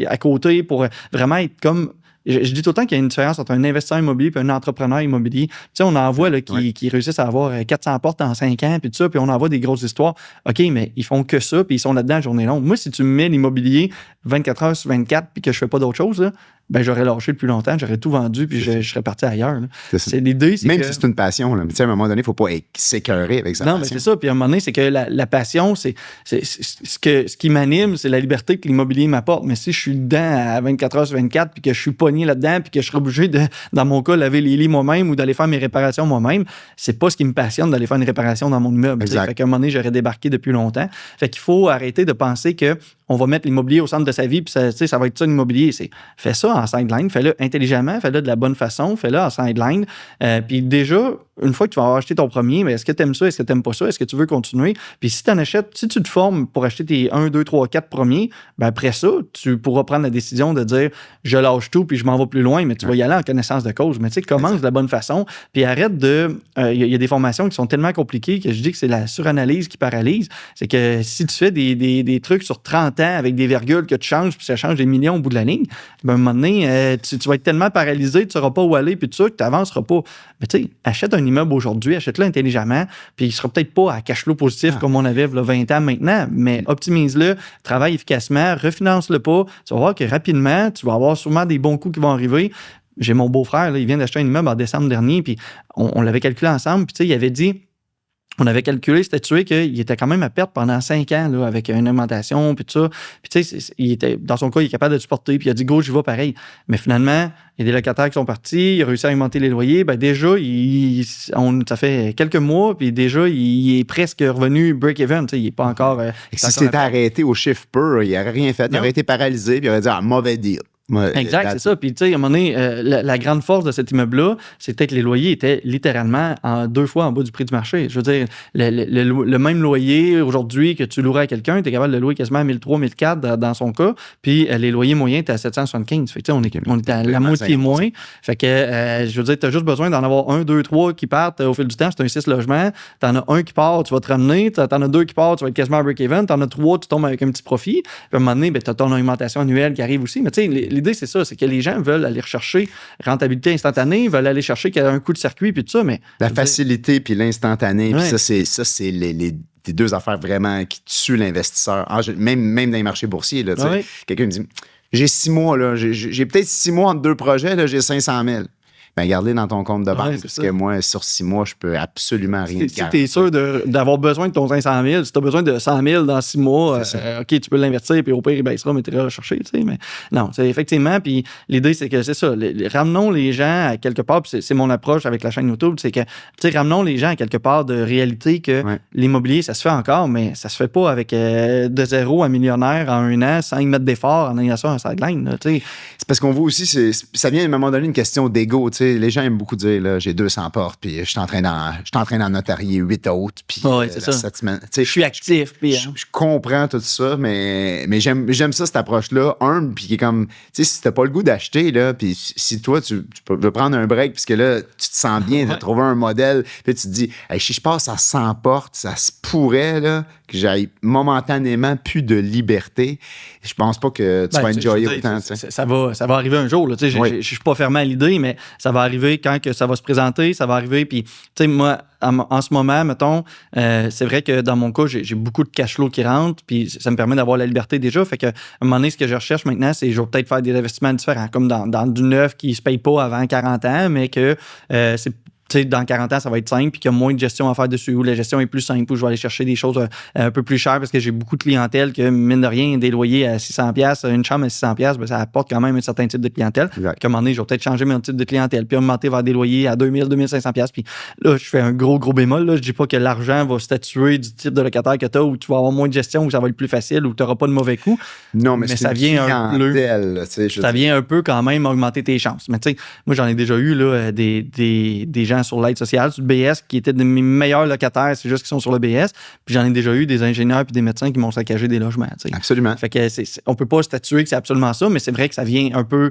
A: à côté pour vraiment être comme... Je dis tout le temps qu'il y a une différence entre un investisseur immobilier et un entrepreneur immobilier. Tu sais, on en voit là, qui réussissent à avoir 400 portes en 5 ans, puis tout ça, puis on en voit des grosses histoires. OK, mais ils font que ça, puis ils sont là-dedans la journée longue. Moi, si tu me mets l'immobilier 24 heures sur 24, puis que je fais pas d'autre chose, là, ben j'aurais lâché depuis longtemps, j'aurais tout vendu, puis je serais parti ailleurs. C'est l'idée.
B: Même si c'est une passion, là. À un moment donné, il ne faut pas s'écœurer avec sa passion.
A: Non, mais c'est ça. Puis à un moment donné, c'est que la passion, c'est ce qui m'anime, c'est la liberté que l'immobilier m'apporte. Mais si je suis dedans à 24 heures sur 24, puis que je suis pogné là-dedans, puis que je serais obligé de, dans mon cas, laver les lits moi-même ou d'aller faire mes réparations moi-même, c'est pas ce qui me passionne d'aller faire une réparation dans mon immeuble. Fait qu'à un moment donné, j'aurais débarqué depuis longtemps. Fait qu'il faut arrêter de penser que on va mettre l'immobilier au centre de sa vie, puis ça va être ça l'immobilier. Fais ça en sideline, fais-le intelligemment, fais-le de la bonne façon, fais-le en sideline. Puis déjà, une fois que tu vas avoir acheté ton premier, mais est-ce que tu aimes ça, est-ce que tu n'aimes pas ça, est-ce que tu veux continuer? Puis si tu en achètes, si tu te formes pour acheter tes 1, 2, 3, 4 premiers, ben après ça, tu pourras prendre la décision de dire je lâche tout puis je m'en vais plus loin, mais tu vas y aller en connaissance de cause. Mais tu sais, commence de la bonne façon, puis arrête de... Il y a des formations qui sont tellement compliquées que je dis que c'est la suranalyse qui paralyse. C'est que si tu fais des trucs sur 30 ans avec des virgules que tu changes, puis ça change des millions au bout de la ligne, ben à un moment donné, tu vas être tellement paralysé, tu ne sauras pas où aller, puis tout ça, que tu n'avanceras pas. Mais tu sais, achète un immeuble aujourd'hui, achète-le intelligemment, puis il ne sera peut-être pas à cash flow positif comme on avait là, 20 ans maintenant, mais optimise-le, travaille efficacement, refinance-le pas. Tu vas voir que rapidement, tu vas avoir sûrement des bons coups qui vont arriver. J'ai mon beau-frère, là, il vient d'acheter un immeuble en décembre dernier, puis on l'avait calculé ensemble, puis tu sais, il avait dit... On avait calculé, statué qu'il était quand même à perte pendant 5 ans là, avec une augmentation, puis tout ça. Puis tu sais, dans son cas, il est capable de supporter, puis il a dit « Go, j'y vais pareil ». Mais finalement, il y a des locataires qui sont partis, il a réussi à augmenter les loyers. Ben déjà, ça fait quelques mois, puis déjà, il est presque revenu break-even. Tu sais, il n'est pas encore...
B: si c'était arrêté au chiffre pur, il n'aurait rien fait. Il aurait été paralysé, puis il aurait dit « mauvais deal ».
A: Exact, c'est ça. Puis, tu sais, à un moment donné, la grande force de cet immeuble-là, c'était que les loyers étaient littéralement 2 fois en bas du prix du marché. Je veux dire, le même loyer aujourd'hui que tu louerais à quelqu'un, tu es capable de louer quasiment à 1300, 1400 dans son cas. Puis, les loyers moyens étaient à 775. Fait que, tu sais, on est à la moitié moins. Fait que, je veux dire, tu as juste besoin d'en avoir 1, 2, 3 qui partent au fil du temps. C'est un 6 logements. Tu en as un qui part, tu vas te ramener. Tu en as 2 qui partent, tu vas être quasiment à break-even. Tu en as 3, tu tombes avec un petit profit. Puis, à un moment donné, ben, tu as ton augmentation annuelle qui arrive aussi. Mais, tu sais, l'idée, c'est ça, c'est que les gens veulent aller rechercher rentabilité instantanée, veulent aller chercher qu'il y a un coup de circuit, puis tout ça, mais...
B: La facilité puis l'instantané, puis ça, c'est les 2 affaires vraiment qui tuent l'investisseur. Même dans les marchés boursiers, là, quelqu'un me dit, j'ai 6 mois, là, j'ai peut-être 6 mois entre 2 projets, là, j'ai 500 000. Ben, garde-les dans ton compte de banque, parce que moi, sur 6 mois, je peux absolument rien te garantir.
A: Si tu es sûr d'avoir besoin de ton 500 000, si tu as besoin de 100 000 dans 6 mois, OK, tu peux l'investir, puis au pire, il baissera, mais tu iras le chercher, tu sais. Mais non, c'est effectivement, puis l'idée, c'est que c'est ça. Ramenons les gens à quelque part, puis c'est mon approche avec la chaîne YouTube, c'est que, tu sais, ramenons les gens à quelque part de réalité que l'immobilier, ça se fait encore, mais ça se fait pas avec de 0 à millionnaire en 1 an, sans y mettre d'efforts en ayant ça en sideline, tu sais.
B: C'est parce qu'on voit aussi, ça vient à un moment donné une question d'ego, tu sais. Les gens aiment beaucoup dire, là, j'ai 200 portes, puis je suis en train d'en notarier 8 autres, puis cette semaine.
A: Je suis actif. Puis,
B: je comprends tout ça, mais j'aime ça, cette approche-là. Puis qui est comme, tu sais, si t'as pas le goût d'acheter, là, puis si toi, tu veux prendre un break, puisque là, tu te sens bien, tu as trouvé un modèle, puis tu te dis, hey, si je passe à 100 portes, ça se pourrait, là, que j'aille momentanément plus de liberté. Je pense pas que tu vas enjoyer autant.
A: Ça va arriver un jour. Je suis pas fermé à l'idée, mais ça va arriver quand que ça va se présenter. Ça va arriver. Puis, tu sais, moi, en ce moment, mettons, c'est vrai que dans mon cas, j'ai beaucoup de cash flow qui rentre, puis ça me permet d'avoir la liberté déjà. Fait que, à un moment donné, ce que je recherche maintenant, c'est je vais peut-être faire des investissements différents, comme dans du neuf qui se paye pas avant 40 ans, mais que c'est dans 40 ans, ça va être simple, puis qu'il y a moins de gestion à faire dessus, où la gestion est plus simple, où je vais aller chercher des choses un peu plus chères parce que j'ai beaucoup de clientèle que, mine de rien, des loyers à 600$, une chambre à 600$, ben, ça apporte quand même un certain type de clientèle. Puis à un moment donné, je vais peut-être changer mon type de clientèle, puis augmenter vers des loyers à 2000$, 2500$. Puis là, je fais un gros bémol. Là. Je dis pas que l'argent va statuer du type de locataire que tu as, où tu vas avoir moins de gestion, où ça va être plus facile, où tu n'auras pas de mauvais coups.
B: Non, mais
A: ça vient ça vient un peu quand même augmenter tes chances. Mais tu sais, moi, j'en ai déjà eu là, des gens sur l'aide sociale, sur le BS, qui étaient de mes meilleurs locataires, c'est juste qu'ils sont sur le BS. Puis j'en ai déjà eu des ingénieurs puis des médecins qui m'ont saccagé des logements. T'sais.
B: Absolument.
A: Fait que on peut pas statuer que c'est absolument ça, mais c'est vrai que ça vient un peu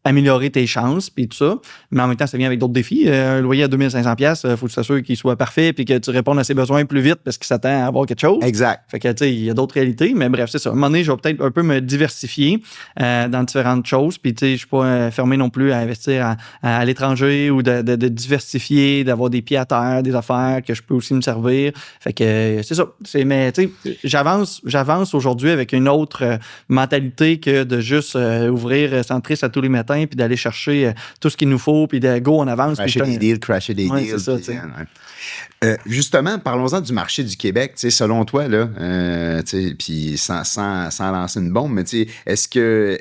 A: améliorer tes chances puis tout ça. Mais en même temps, ça vient avec d'autres défis. Un loyer à 2500$, il faut que tu t'assures qu'il soit parfait puis que tu répondes à ses besoins plus vite parce qu'il s'attend à avoir quelque chose.
B: Exact.
A: Fait que, tu sais, il y a d'autres réalités. Mais bref, c'est ça. À un moment donné, je vais peut-être un peu me diversifier dans différentes choses. Puis, tu sais, je suis pas fermé non plus à investir à l'étranger ou de diversifier, d'avoir des pieds à terre, des affaires que je peux aussi me servir. Fait que, c'est ça. Mais, tu sais, j'avance aujourd'hui avec une autre mentalité que de juste ouvrir Centris à tous les matins puis d'aller chercher tout ce qu'il nous faut, puis de go en avance.
B: Crasher des deals.
A: C'est ça,
B: justement, parlons-en du marché du Québec. Selon toi, là, puis sans lancer une bombe, mais est-ce que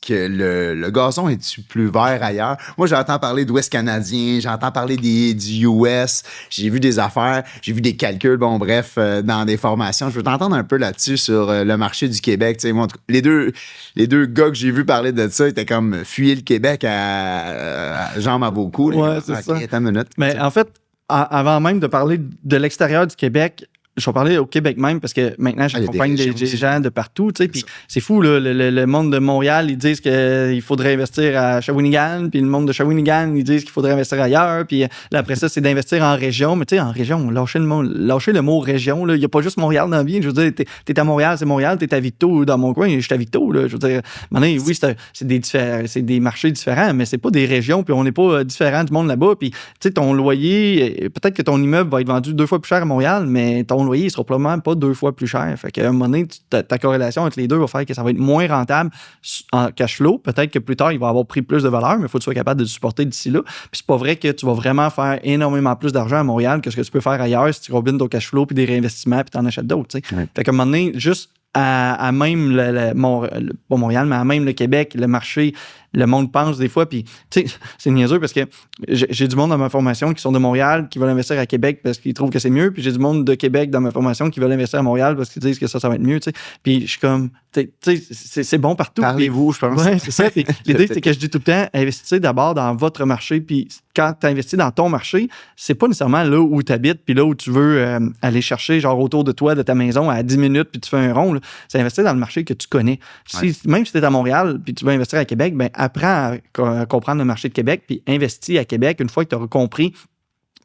B: le gazon est-tu plus vert ailleurs? Moi, j'entends parler d'Ouest canadien, j'entends parler du US, j'ai vu des affaires, j'ai vu des calculs, bon, bref, dans des formations. Je veux t'entendre un peu là-dessus sur le marché du Québec. Moi, les deux gars que j'ai vu parler de ça étaient comme fuyer le Québec à jambes à vos coups.
A: Ouais, c'est ça.
B: Attends une minute.
A: Mais en fait, avant même de parler de l'extérieur du Québec, je vais parler au Québec même parce que maintenant, j'accompagne des gens de partout. Puis c'est fou, là, le monde de Montréal, ils disent qu'il faudrait investir à Shawinigan, puis le monde de Shawinigan, ils disent qu'il faudrait investir ailleurs. Puis là, après ça, c'est d'investir en région. Mais tu sais, en région, lâchez le mot région. Il n'y a pas juste Montréal dans la vie. Je veux dire, t'es à Montréal, c'est Montréal. T'es à Victo, dans mon coin, je suis à Victo. Là. Je veux dire, maintenant, oui, c'est des marchés différents, mais c'est pas des régions. Puis on n'est pas différent du monde là-bas. Puis tu sais, ton loyer, peut-être que ton immeuble va être vendu 2 fois plus cher à Montréal, mais ton loyer, il sera probablement pas 2 fois plus cher. Fait qu'à un moment donné, ta corrélation entre les deux va faire que ça va être moins rentable en cash flow. Peut-être que plus tard, il va avoir pris plus de valeur, mais il faut que tu sois capable de le supporter d'ici là. Puis c'est pas vrai que tu vas vraiment faire énormément plus d'argent à Montréal que ce que tu peux faire ailleurs si tu combines ton cash flow puis des réinvestissements puis t'en achètes d'autres. Ouais. Fait qu'à un moment donné, juste à même pas Montréal, mais à même le Québec, le marché, le monde pense des fois, puis tu sais, c'est niaiseux parce que j'ai du monde dans ma formation qui sont de Montréal, qui veulent investir à Québec parce qu'ils trouvent que c'est mieux, puis j'ai du monde de Québec dans ma formation qui veulent investir à Montréal parce qu'ils disent que ça va être mieux, tu sais. Puis je suis comme, tu sais, c'est bon partout.
B: Parlez-vous, je pense.
A: Ouais, c'est ça. Puis l'idée, c'est que je dis tout le temps, investissez d'abord dans votre marché, puis quand tu investis dans ton marché, c'est pas nécessairement là où tu habites, puis là où tu veux aller chercher, genre autour de toi, de ta maison, à 10 minutes, puis tu fais un rond, là. C'est investir dans le marché que tu connais. Même si tu es à Montréal, puis tu veux investir à Québec, ben apprends à comprendre le marché de Québec, puis investis à Québec une fois que tu auras compris.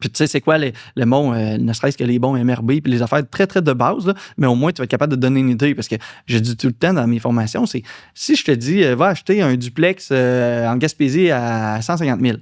A: Puis tu sais, c'est quoi le mot, ne serait-ce que les bons MRB, puis les affaires très, très de base, là, mais au moins, tu vas être capable de donner une idée. Parce que je dis tout le temps dans mes formations, c'est si je te dis, va acheter un duplex en Gaspésie à 150 000,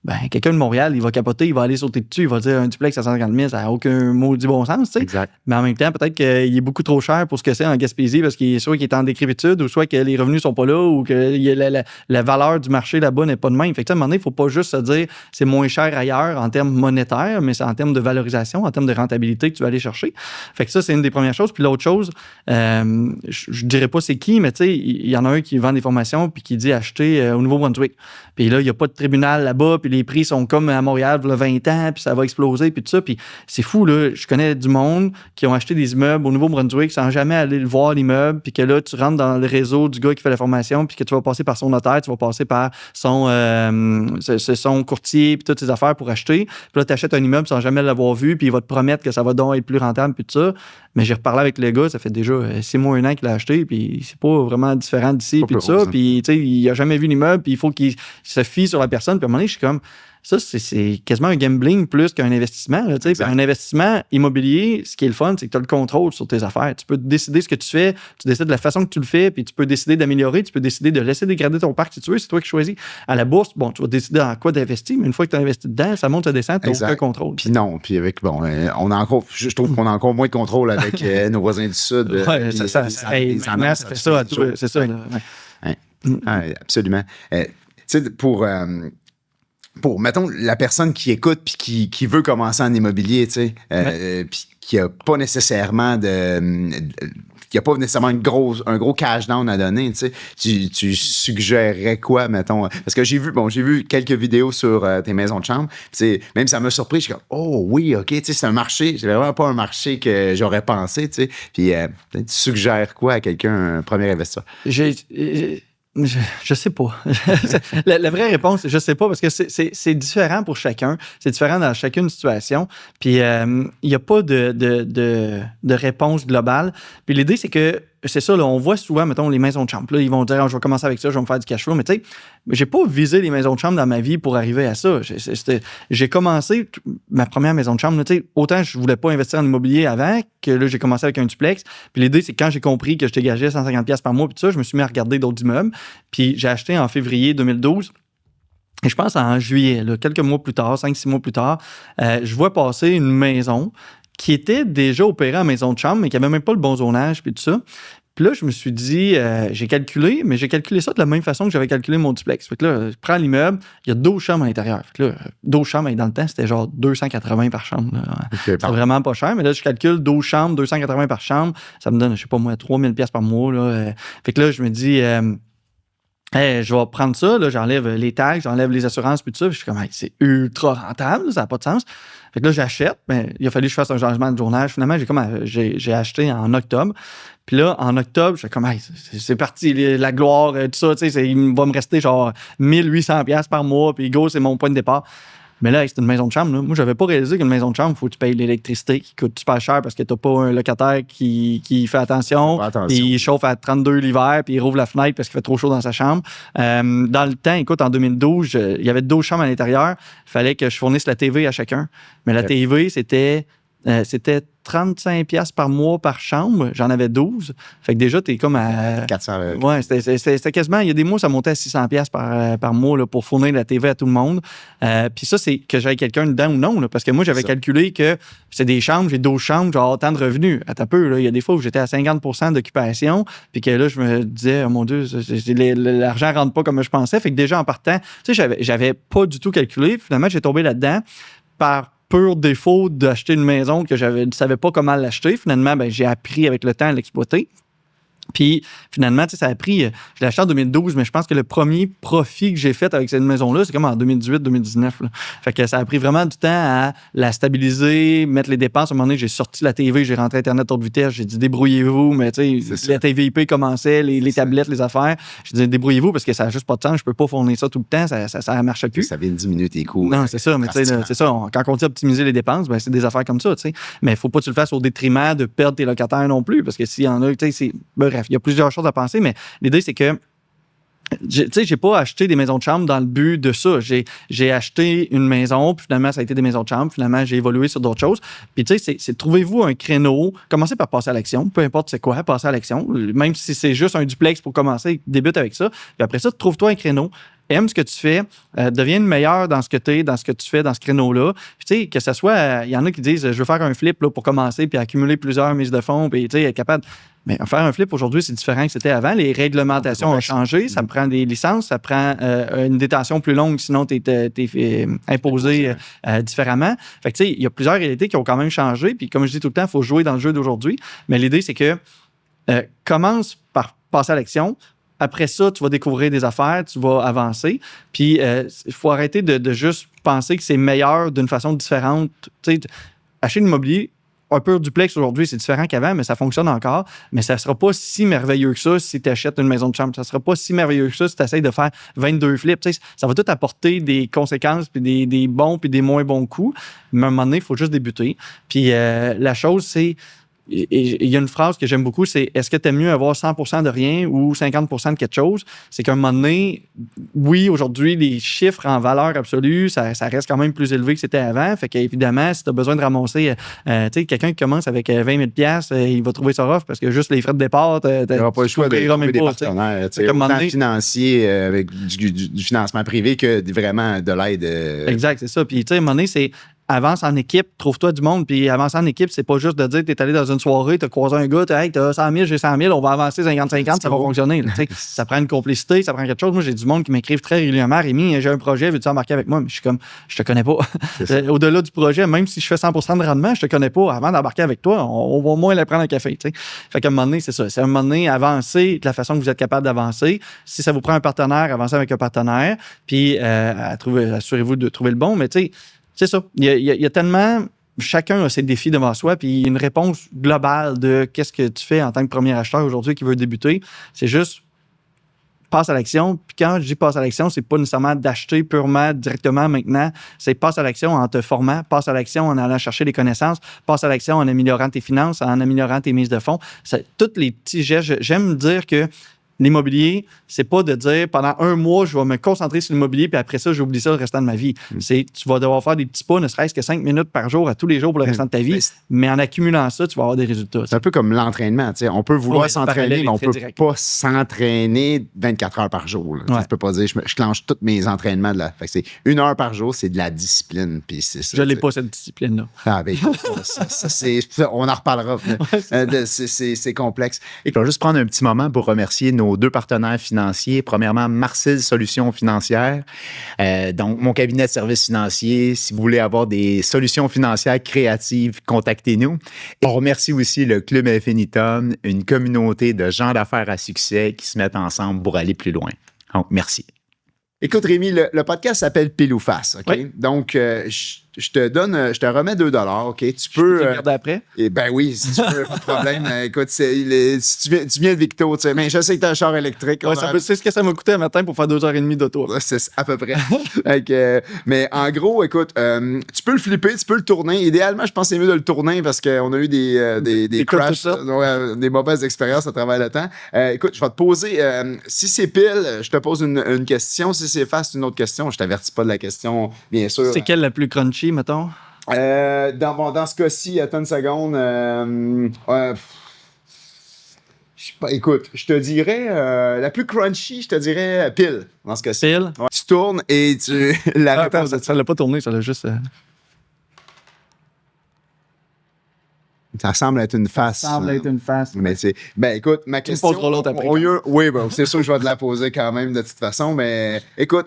A: ben, quelqu'un de Montréal, il va capoter, il va aller sauter dessus, il va dire un duplex à 150 000, ça n'a aucun maudit bon sens, tu sais.
B: Exact.
A: Mais en même temps, peut-être qu'il est beaucoup trop cher pour ce que c'est en Gaspésie parce qu'il est soit qu'il est en décrépitude ou soit que les revenus sont pas là ou que la valeur du marché là-bas n'est pas de même. Fait que, à un moment donné, il ne faut pas juste se dire c'est moins cher ailleurs en termes monétaires, mais c'est en termes de valorisation, en termes de rentabilité que tu vas aller chercher. Fait que ça, c'est une des premières choses. Puis l'autre chose, je dirais pas c'est qui, mais tu sais, il y en a un qui vend des formations puis qui dit acheter au Nouveau-Brunswick. Puis là, il n'y a pas de tribunal là-bas, puis les prix sont comme à Montréal, il y a 20 ans, puis ça va exploser, puis tout ça. Puis c'est fou, là. Je connais du monde qui ont acheté des immeubles au Nouveau-Brunswick sans jamais aller le voir, l'immeuble, puis que là, tu rentres dans le réseau du gars qui fait la formation, puis que tu vas passer par son notaire, tu vas passer par son courtier, puis toutes ses affaires pour acheter. Puis là, tu achètes un immeuble sans jamais l'avoir vu, puis il va te promettre que ça va donc être plus rentable, puis tout ça. Mais j'ai reparlé avec le gars, ça fait déjà 6 mois, 1 an qu'il l'a acheté, puis c'est pas vraiment différent d'ici, puis tout ça. Puis, tu sais, il a jamais vu l'immeuble, puis il faut qu'il se fie sur la personne. Puis à un moment donné, je suis comme, ça, c'est quasiment un gambling plus qu'un investissement. Là, un investissement immobilier, ce qui est le fun, c'est que tu as le contrôle sur tes affaires. Tu peux décider ce que tu fais, tu décides de la façon que tu le fais, puis tu peux décider d'améliorer, tu peux décider de laisser dégrader ton parc si tu veux, c'est toi qui choisis. À la bourse, bon, tu vas décider en quoi d'investir, mais une fois que tu as investi dedans, ça monte, ça descend, tu n'as aucun contrôle.
B: Puis non, puis avec, bon, je trouve qu'on a encore moins de contrôle avec nos voisins du Sud.
A: Oui, ça fait ça à tout. C'est ça.
B: Absolument. Tu sais, pour... pour, mettons, la personne qui écoute puis qui veut commencer en immobilier, tu sais, puis qui n'a pas nécessairement qui n'a pas nécessairement un gros cash down à donner, tu sais, tu suggérerais quoi, mettons? Parce que j'ai vu quelques vidéos sur tes maisons de chambre, même ça m'a surpris, je suis comme, oh oui, OK, tu sais, c'est un marché, c'est vraiment pas un marché que j'aurais pensé, tu sais, puis tu suggères quoi à quelqu'un, un premier investisseur?
A: Je sais pas. La vraie réponse, c'est je sais pas, parce que c'est différent pour chacun. C'est différent dans chacune situation. Puis, il n'y a pas de réponse globale. Puis, l'idée, c'est que, c'est ça, là, on voit souvent, mettons, les maisons de chambre. Là, ils vont dire, je vais commencer avec ça, je vais me faire du cash flow. Mais tu sais, j'ai pas visé les maisons de chambre dans ma vie pour arriver à ça. J'ai commencé ma première maison de chambre. Tu sais, autant je voulais pas investir en immobilier avant que là, j'ai commencé avec un duplex. Puis l'idée, c'est que quand j'ai compris que je dégageais 150$ par mois, puis tout ça, je me suis mis à regarder d'autres immeubles. Puis j'ai acheté en février 2012. Et je pense en juillet, là, quelques mois plus tard, 5-6 mois plus tard, je vois passer une maison qui était déjà opérée en maison de chambre, mais qui n'avait même pas le bon zonage, puis tout ça. Puis là, je me suis dit, j'ai calculé ça de la même façon que j'avais calculé mon duplex. Fait que là, je prends l'immeuble, il y a 12 chambres à l'intérieur. Fait que là, 12 chambres, dans le temps, c'était genre 280 par chambre. Okay, c'est vraiment pas cher, mais là, je calcule 12 chambres, 280 par chambre. Ça me donne, je sais pas moi, 3000$ par mois. Là. Fait que là, je me dis, je vais prendre ça, là, j'enlève les taxes, j'enlève les assurances, puis tout ça. Puis je suis comme, c'est ultra rentable, ça n'a pas de sens. Fait que là, j'achète. Ben, il a fallu que je fasse un changement de journage. Finalement, j'ai acheté en octobre. Puis là, en octobre, je suis comme, c'est parti, la gloire, tout ça, tu sais, il va me rester genre 1800$ par mois, puis go, c'est mon point de départ. Mais là, c'est une maison de chambre. Là. Moi, j'avais pas réalisé qu'une maison de chambre, il faut que tu payes l'électricité qui coûte super cher parce que t'as pas un locataire qui fait attention. Puis il chauffe à 32 l'hiver, puis il rouvre la fenêtre parce qu'il fait trop chaud dans sa chambre. Dans le temps, écoute, en 2012, il y avait 12 chambres à l'intérieur. Il fallait que je fournisse la TV à chacun. Mais la TV, c'était 35$ par mois par chambre. J'en avais 12. Fait que déjà, t'es comme à...
B: 400.
A: Ouais, c'était quasiment... Il y a des mois, ça montait à 600$ par mois là, pour fournir la TV à tout le monde. Puis ça, c'est que j'avais quelqu'un dedans ou non. Là, parce que moi, j'avais calculé que c'est des chambres, j'ai 12 chambres, j'ai autant de revenus. Attends un peu, là, il y a des fois où j'étais à 50% d'occupation, puis que là, je me disais, oh mon Dieu, l'argent rentre pas comme je pensais. Fait que déjà, en partant, tu sais, j'avais pas du tout calculé. Finalement, j'ai tombé là-dedans par pur défaut d'acheter une maison que je ne savais pas comment l'acheter. Finalement, j'ai appris avec le temps à l'exploiter. Puis, finalement, tu sais, ça a pris... Je l'ai acheté en 2012, mais je pense que le premier profit que j'ai fait avec cette maison-là, c'est comme en 2018-2019. Fait que ça a pris vraiment du temps à la stabiliser, mettre les dépenses. À un moment donné, j'ai sorti la TV, j'ai rentré Internet haute vitesse, j'ai dit « débrouillez-vous », mais tu sais, la TV IP commençait, les tablettes, les affaires. J'ai dit « débrouillez-vous » parce que ça n'a juste pas de temps, je peux pas fournir ça tout le temps, ça ne marche plus.
B: Ça vient de diminuer tes coûts.
A: Non, c'est ça, mais tu sais, c'est ça. Quand on dit optimiser les dépenses, c'est des affaires comme ça, tu sais. Mais il faut pas que tu le fasses au détriment de perdre tes locataires non plus, parce que s'il y en a, tu sais, c'est... Bref, il y a plusieurs choses à penser, mais l'idée, c'est que tu sais, j'ai pas acheté des maisons de chambre dans le but de ça. J'ai acheté une maison, puis finalement, ça a été des maisons de chambre. Finalement, j'ai évolué sur d'autres choses. Puis, tu sais, c'est trouvez-vous un créneau. Commencez par passer à l'action. Peu importe c'est quoi, passer à l'action. Même si c'est juste un duplex pour commencer, débute avec ça. Puis après ça, trouve-toi un créneau. Aime ce que tu fais, deviens le meilleur dans ce que tu es, dans ce que tu fais, dans ce créneau-là. Puis, tu sais, que ce soit, il y en a qui disent, je veux faire un flip là, pour commencer, puis accumuler plusieurs mises de fonds, puis, tu sais, être capable. Mais faire un flip aujourd'hui, c'est différent que c'était avant. Les réglementations ont changé. Ça prend des licences, ça prend une détention plus longue, sinon tu es imposé différemment. Fait que, tu sais, il y a plusieurs réalités qui ont quand même changé. Puis, comme je dis tout le temps, il faut jouer dans le jeu d'aujourd'hui. Mais l'idée, c'est que commence par passer à l'action. Après ça, tu vas découvrir des affaires, tu vas avancer. Puis, il faut arrêter de juste penser que c'est meilleur d'une façon différente. Tu sais, acheter l'immobilier, un peu duplex aujourd'hui, c'est différent qu'avant, mais ça fonctionne encore. Mais ça ne sera pas si merveilleux que ça si tu achètes une maison de chambre. Ça ne sera pas si merveilleux que ça si tu essaies de faire 22 flips. Tu sais, ça va tout apporter des conséquences, puis des bons, puis des moins bons coups. Mais à un moment donné, il faut juste débuter. Puis la chose, c'est... Il y a une phrase que j'aime beaucoup, c'est « Est-ce que tu aimes mieux avoir 100% de rien ou 50% de quelque chose? » C'est qu'à un moment donné, oui, aujourd'hui, les chiffres en valeur absolue, ça reste quand même plus élevé que c'était avant. Fait qu'évidemment, si tu as besoin de ramasser, tu sais, quelqu'un qui commence avec 20 000$, il va trouver ça rough parce que juste les frais de départ, tu
B: n'auras pas le choix de trouver des partenaires. Autant financier avec du financement privé que vraiment de l'aide.
A: Exact, c'est ça. Puis, tu sais, à un moment donné, c'est avance en équipe, trouve-toi du monde. Puis avancer en équipe, c'est pas juste de dire t'es allé dans une soirée, t'as croisé un gars, t'as 100 000, j'ai 100 000, on va avancer 50-50, ça va fonctionner. Là, ça prend une complicité, ça prend quelque chose. Moi, j'ai du monde qui m'écrivent très régulièrement. Rémi, j'ai un projet, veux-tu embarquer avec moi? Mais je suis comme, je te connais pas. Au-delà du projet, même si je fais 100% de rendement, je te connais pas. Avant d'embarquer avec toi, on va au moins aller prendre un café. T'sais. Fait qu'à un moment donné, c'est ça. C'est à un moment donné, avancer de la façon que vous êtes capable d'avancer. Si ça vous prend un partenaire, avancez avec un partenaire. Puis assurez-vous de trouver le bon. Mais tu sais, c'est ça. Il y a tellement... Chacun a ses défis devant soi, puis une réponse globale de qu'est-ce que tu fais en tant que premier acheteur aujourd'hui qui veut débuter, c'est juste passe à l'action. Puis quand je dis passe à l'action, c'est pas nécessairement d'acheter purement directement maintenant. C'est passe à l'action en te formant, passe à l'action en allant chercher des connaissances, passe à l'action en améliorant tes finances, en améliorant tes mises de fonds. Tous les petits gestes. J'aime dire que l'immobilier, c'est pas de dire pendant un mois, je vais me concentrer sur l'immobilier, puis après ça, j'oublie ça le restant de ma vie. C'est tu vas devoir faire des petits pas, ne serait-ce que 5 minutes par jour à tous les jours pour le restant de ta vie. Mais en accumulant ça, tu vas avoir des résultats.
B: C'est un peu comme l'entraînement. On peut vouloir s'entraîner, mais on peut pas s'entraîner 24 heures par jour. Tu peux pas dire, je clenche tous mes entraînements. Fait que c'est 1 heure par jour, c'est de la discipline. Puis c'est ça,
A: je n'ai pas cette discipline-là.
B: Ah, ben, on en reparlera. C'est complexe.
C: Et je vais juste prendre un petit moment pour remercier nos 2 partenaires financiers. Premièrement, Marcel Solutions Financières. Donc, mon cabinet de services financiers. Si vous voulez avoir des solutions financières créatives, contactez-nous. Et on remercie aussi le Club Infinitum, une communauté de gens d'affaires à succès qui se mettent ensemble pour aller plus loin. Donc, merci.
B: Écoute, Rémi, le podcast s'appelle Pile ou Face. OK?
A: Oui.
B: Donc, je te remets 2 $. OK? Tu peux.
A: Regarder après?
B: Ben oui, si tu peux, pas de problème. Écoute, si tu viens de Victo, tu sais, mais je sais que tu as un char électrique.
A: Ouais, c'est ce que ça m'a coûté un matin pour faire 2h30 d'auto.
B: C'est à peu près. Mais en gros, écoute, tu peux le flipper, tu peux le tourner. Idéalement, je pense que c'est mieux de le tourner parce qu'on a eu des crashs, des mauvaises expériences à travers le temps. Écoute, je vais te poser, si c'est pile, je te pose une question. Si c'est face, une autre question. Je t'avertis pas de la question, bien sûr.
A: C'est quelle la plus crunchy, mettons?
B: Dans ce cas-ci, attends une seconde. Écoute, je te dirais la plus crunchy, je te dirais pile dans ce cas-ci.
A: Pile?
B: Ouais. Tu tournes et tu la réponse.
A: Ça l'a pas tourné, ça l'a juste.
B: Ça semble être une face.
A: Ça semble être une face.
B: Mais écoute, ma question.
A: Pas trop l'autre après.
B: Oui, ben, c'est sûr que je vais te la poser quand même de toute façon, mais écoute.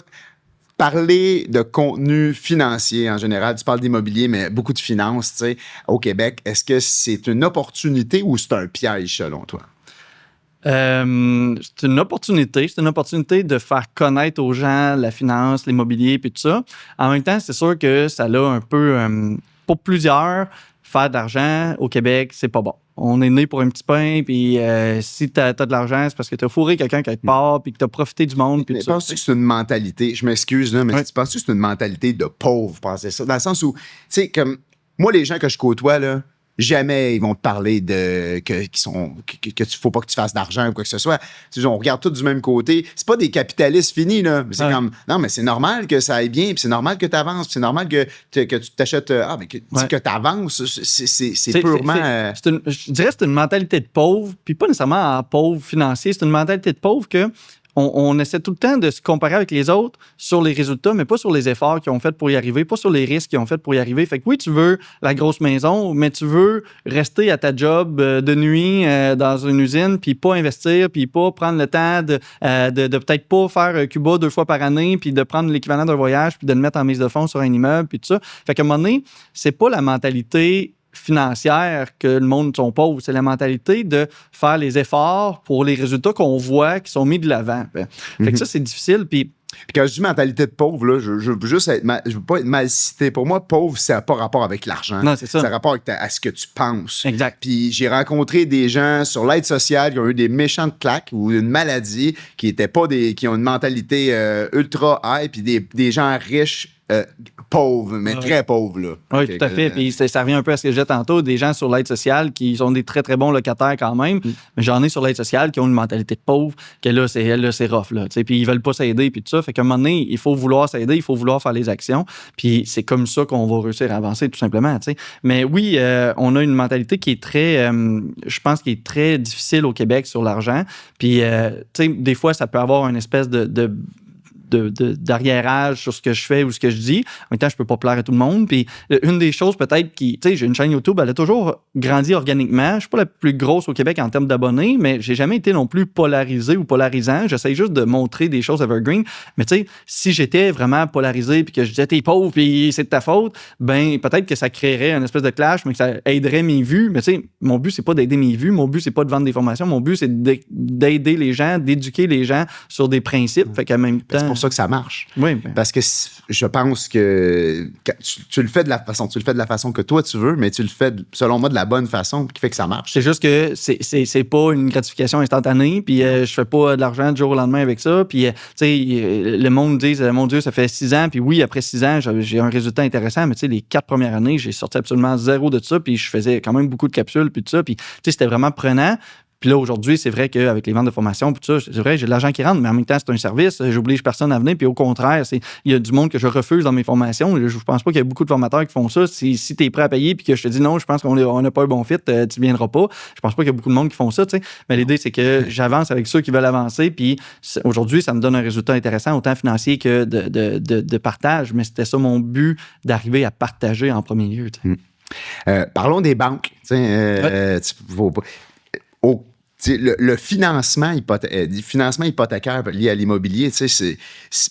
B: Parler de contenu financier en général, tu parles d'immobilier, mais beaucoup de finances, tu sais, au Québec, est-ce que c'est une opportunité ou c'est un piège selon toi?
A: C'est une opportunité. C'est une opportunité de faire connaître aux gens la finance, l'immobilier, puis tout ça. En même temps, c'est sûr que ça l'a un peu... pour plusieurs, faire de l'argent au Québec, c'est pas bon. On est né pour un petit pain, puis si t'as de l'argent, c'est parce que t'as fourré quelqu'un qui a de part, puis que t'as profité du monde. Puis
B: penses-tu que c'est une mentalité, je m'excuse, là, mais tu penses-tu que c'est une mentalité de pauvre, penser ça? Dans le sens où, tu sais, comme moi, les gens que je côtoie, là, jamais ils vont te parler de que faut pas que tu fasses d'argent ou quoi que ce soit. Tu sais, on regarde tous du même côté. C'est pas des capitalistes finis, là. Mais c'est comme, non, mais c'est normal que ça aille bien, puis c'est normal que tu avances, c'est normal que tu t'achètes, que tu avances. C'est purement...
A: je dirais que c'est une mentalité de pauvre, puis pas nécessairement pauvre financier, c'est une mentalité de pauvre que on essaie tout le temps de se comparer avec les autres sur les résultats, mais pas sur les efforts qu'ils ont fait pour y arriver, pas sur les risques qu'ils ont fait pour y arriver. Fait que oui, tu veux la grosse maison, mais tu veux rester à ta job de nuit dans une usine, puis pas investir, puis pas prendre le temps de peut-être pas faire Cuba 2 fois par année, puis de prendre l'équivalent d'un voyage, puis de le mettre en mise de fonds sur un immeuble, puis tout ça. Fait qu'à un moment donné, c'est pas la mentalité financière que le monde sont pauvres. C'est la mentalité de faire les efforts pour les résultats qu'on voit qui sont mis de l'avant. Fait que ça, c'est difficile. Puis
B: quand je dis mentalité de pauvre, là, je veux juste je veux pas être mal cité. Pour moi, pauvre, ça n'a pas rapport avec l'argent.
A: Non, c'est ça.
B: Ça a rapport à ce que tu penses.
A: Exact.
B: Puis j'ai rencontré des gens sur l'aide sociale qui ont eu des méchantes claques ou une maladie qui ont une mentalité ultra high, puis des gens riches pauvres, mais très pauvres, là.
A: Oui, tout à fait. Puis ça revient un peu à ce que je disais tantôt, des gens sur l'aide sociale qui sont des très, très bons locataires quand même, mais j'en ai sur l'aide sociale qui ont une mentalité de pauvre, que là, c'est rough, là. Puis ils veulent pas s'aider, puis tout ça. Fait qu'à un moment donné, il faut vouloir s'aider, il faut vouloir faire les actions, puis c'est comme ça qu'on va réussir à avancer, tout simplement, t'sais. Mais oui, on a une mentalité qui est très, je pense, qui est très difficile au Québec sur l'argent. Puis, tu sais, des fois, ça peut avoir une espèce de d'arriérage sur ce que je fais ou ce que je dis. En même temps, je peux pas plaire à tout le monde. Puis une des choses peut-être tu sais, j'ai une chaîne YouTube, elle a toujours grandi organiquement. Je suis pas la plus grosse au Québec en termes d'abonnés, mais j'ai jamais été non plus polarisé ou polarisant. J'essaie juste de montrer des choses evergreen. Mais tu sais, si j'étais vraiment polarisé puis que je disais t'es pauvre puis c'est de ta faute, ben peut-être que ça créerait une espèce de clash, mais que ça aiderait mes vues. Mais tu sais, mon but c'est pas d'aider mes vues, mon but c'est pas de vendre des formations, mon but c'est d'aider les gens, d'éduquer les gens sur des principes. Fait qu'en même temps,
B: c'est pour ça que ça marche.
A: Oui, ben.
B: Parce que je pense que tu le fais de la façon que toi tu veux, mais tu le fais selon moi de la bonne façon qui fait que ça marche.
A: C'est juste que c'est pas une gratification instantanée, puis je fais pas de l'argent du jour au lendemain avec ça, puis tu sais, le monde dit mon Dieu, ça fait 6 ans, puis oui, après 6 ans, j'ai un résultat intéressant, mais tu sais, les 4 premières années, j'ai sorti absolument zéro de ça, puis je faisais quand même beaucoup de capsules, puis tout ça, puis tu sais, c'était vraiment prenant. Puis là, aujourd'hui, c'est vrai qu'avec les ventes de formation, puis tout ça, c'est vrai, j'ai de l'argent qui rentre, mais en même temps, c'est un service. J'oblige personne à venir. Puis au contraire, il y a du monde que je refuse dans mes formations. Je pense pas qu'il y a beaucoup de formateurs qui font ça. Si tu es prêt à payer puis que je te dis non, je pense qu'on n'a pas un bon fit, tu viendras pas. Je pense pas qu'il y a beaucoup de monde qui font ça, tu sais. Mais l'idée, c'est que j'avance avec ceux qui veulent avancer. Puis aujourd'hui, ça me donne un résultat intéressant, autant financier que de partage. Mais c'était ça mon but, d'arriver à partager en premier lieu.
B: Parlons des banques. Le financement hypothécaire lié à l'immobilier,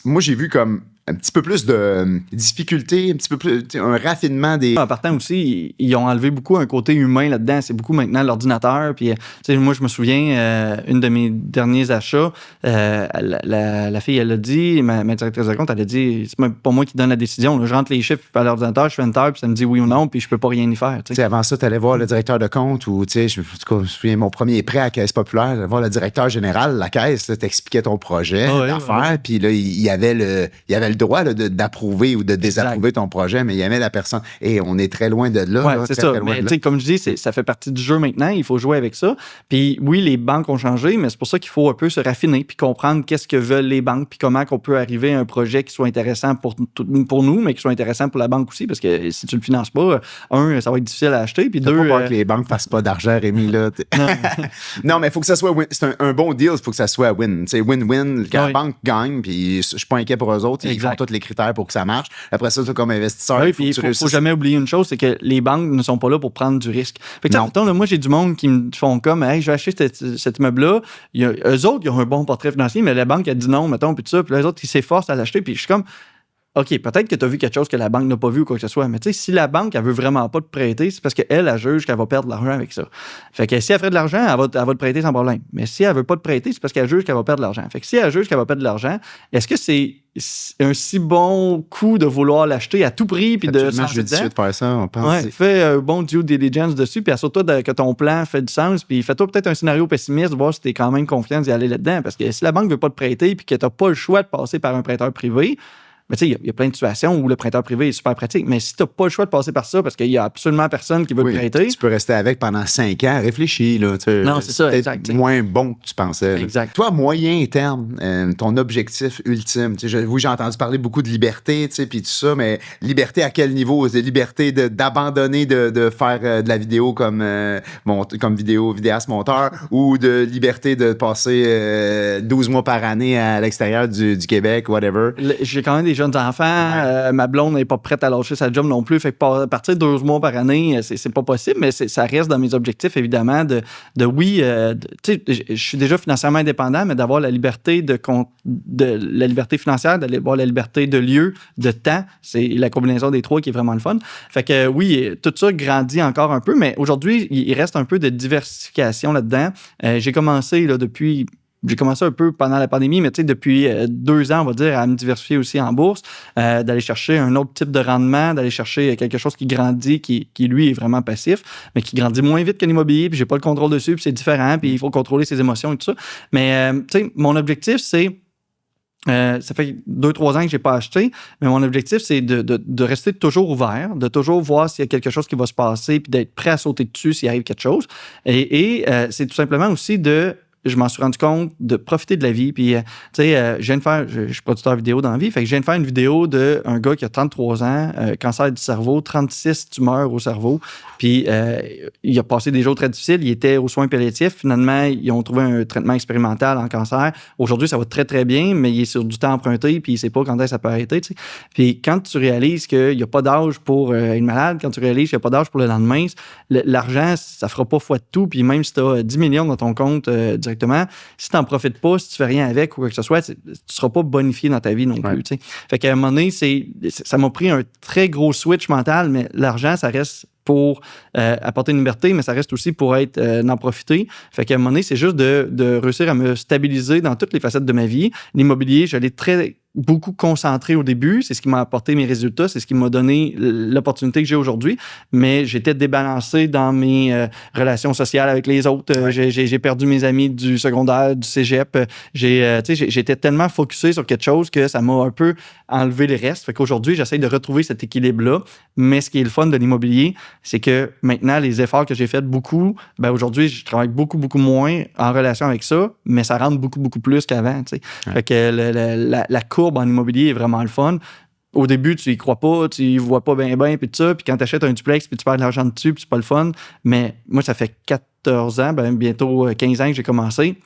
B: moi, j'ai vu comme un petit peu plus de difficulté, un petit peu plus, un raffinement des...
A: En partant aussi, ils ont enlevé beaucoup un côté humain là-dedans. C'est beaucoup maintenant l'ordinateur. Puis, moi, je me souviens, une de mes derniers achats, la fille, elle a dit, ma directrice de compte, elle a dit, c'est même pas moi qui donne la décision. Là. Je rentre les chiffres à l'ordinateur, je fais enter, puis ça me dit oui ou non, puis je peux pas rien y faire.
B: Avant ça, tu allais voir le directeur de compte ou, je me souviens, mon premier prêt à Caisse Populaire, j'allais voir le directeur général de la Caisse, t'expliquais ton projet d'affaires, puis là, il y avait le droit là, d'approuver ou de désapprouver ton projet, mais il y avait la personne. Et on est très loin de là.
A: Oui,
B: très,
A: c'est ça.
B: très loin
A: Mais comme je dis, ça fait partie du jeu maintenant. Il faut jouer avec ça. Puis oui, les banques ont changé, mais c'est pour ça qu'il faut un peu se raffiner puis comprendre qu'est-ce que veulent les banques puis comment on peut arriver à un projet qui soit intéressant pour nous, mais qui soit intéressant pour la banque aussi, parce que si tu le finances pas, ça va être difficile à acheter. Puis deux,
B: pas que les banques fassent pas d'argent, Rémi. Là, non, mais il faut que ça soit win. C'est un bon deal, il faut que ça soit win. C'est win-win. La banque gagne, puis je suis pas inquiet pour eux autres. Ils font tous les critères pour que ça marche. Après ça, comme investisseur,
A: il faut jamais oublier une chose, c'est que les banques ne sont pas là pour prendre du risque. Fait que, là, moi, j'ai du monde qui me font comme, hey, je vais acheter cet immeuble-là. Eux autres, ils ont un bon portrait financier, mais la banque, elle dit non, mettons, puis tout ça. Puis les autres, ils s'efforcent à l'acheter. Puis je suis comme, OK, peut-être que tu as vu quelque chose que la banque n'a pas vu ou quoi que ce soit, mais tu sais, si la banque, elle veut vraiment pas te prêter, c'est parce qu'elle, elle juge qu'elle va perdre de l'argent avec ça. Fait que si elle ferait de l'argent, elle va te prêter sans problème. Mais si elle veut pas te prêter, c'est parce qu'elle juge qu'elle va perdre de l'argent. Fait que si elle juge qu'elle va perdre de l'argent, est-ce que c'est un si bon coup de vouloir l'acheter à tout prix puis de
B: s'en judicieux de faire ça, on pense.
A: Ouais, fais un bon due diligence dessus, puis assure-toi que ton plan fait du sens, puis fais-toi peut-être un scénario pessimiste, voir si tu es quand même confiant d'y aller là-dedans. Parce que si la banque veut pas te prêter puis que tu n'as pas le choix de passer par un prêteur privé, mais tu sais, il y a plein de situations où le prêteur privé est super pratique. Mais si tu n'as pas le choix de passer par ça parce qu'il n'y a absolument personne qui veut te prêter.
B: Tu peux rester avec pendant 5 ans. Réfléchis. Là,
A: non, c'est ça, exact.
B: Moins bon que tu pensais.
A: Exact.
B: Toi, moyen terme, ton objectif ultime. Oui, j'ai entendu parler beaucoup de liberté, puis tout ça, mais liberté à quel niveau? C'est liberté d'abandonner de faire de la vidéo comme vidéaste monteur ou de liberté de passer 12 mois par année à l'extérieur du Québec, whatever?
A: J'ai quand même des jeunes enfants. Ma blonde n'est pas prête à lâcher sa job non plus. Fait que à partir de 12 mois par année, c'est pas possible, mais ça reste dans mes objectifs, évidemment, tu sais, je suis déjà financièrement indépendant, mais d'avoir la liberté la liberté financière, d'avoir la liberté de lieu, de temps. C'est la combinaison des trois qui est vraiment le fun. Fait que oui, tout ça grandit encore un peu, mais aujourd'hui, il reste un peu de diversification là-dedans. J'ai commencé un peu pendant la pandémie, mais tu sais, depuis 2 ans, on va dire, à me diversifier aussi en bourse, d'aller chercher un autre type de rendement, d'aller chercher quelque chose qui grandit, qui lui, est vraiment passif, mais qui grandit moins vite que l'immobilier, puis j'ai pas le contrôle dessus, puis c'est différent, puis il faut contrôler ses émotions et tout ça. Mais, tu sais, mon objectif, c'est... ça fait 2-3 ans que j'ai pas acheté, mais mon objectif, c'est de rester toujours ouvert, de toujours voir s'il y a quelque chose qui va se passer, puis d'être prêt à sauter dessus s'il arrive quelque chose. Et c'est tout simplement aussi de je m'en suis rendu compte de profiter de la vie. Puis, tu sais, je suis producteur vidéo dans la vie. Fait que je viens de faire une vidéo d'un gars qui a 33 ans, cancer du cerveau, 36 tumeurs au cerveau. Puis, il a passé des jours très difficiles. Il était aux soins palliatifs. Finalement, ils ont trouvé un traitement expérimental en cancer. Aujourd'hui, ça va très, très bien, mais il est sur du temps emprunté, puis il ne sait pas quand est-ce que ça peut arrêter. Tu sais. Puis, quand tu réalises qu'il n'y a pas d'âge pour être malade, quand tu réalises qu'il n'y a pas d'âge pour le lendemain, l'argent, ça ne fera pas foi de tout. Puis, même si tu as 10 millions dans ton compte directement, si tu n'en profites pas, si tu fais rien avec ou quoi que ce soit, tu ne seras pas bonifié dans ta vie non plus. Tu sais. Fait qu'à un moment donné, ça m'a pris un très gros switch mental, mais l'argent, ça reste pour apporter une liberté, mais ça reste aussi pour être d'en profiter. Fait qu'à un moment donné, c'est juste de réussir à me stabiliser dans toutes les facettes de ma vie. L'immobilier, je l'ai beaucoup concentré au début. C'est ce qui m'a apporté mes résultats. C'est ce qui m'a donné l'opportunité que j'ai aujourd'hui. Mais j'étais débalancé dans mes relations sociales avec les autres. Ouais. J'ai perdu mes amis du secondaire, du cégep. J'étais tellement focusé sur quelque chose que ça m'a un peu enlevé le reste. Fait qu'aujourd'hui, j'essaie de retrouver cet équilibre-là. Mais ce qui est le fun de l'immobilier, c'est que maintenant, les efforts que j'ai faits beaucoup, ben aujourd'hui, je travaille beaucoup, beaucoup moins en relation avec ça, mais ça rentre beaucoup, beaucoup plus qu'avant. Ouais. Fait que la courbe en immobilier est vraiment le fun. Au début, tu y crois pas, tu y vois pas bien, puis tout ça. Puis quand tu achètes un duplex, puis tu perds de l'argent dessus, puis c'est pas le fun. Mais moi, ça fait 14 ans, bientôt 15 ans que j'ai commencé.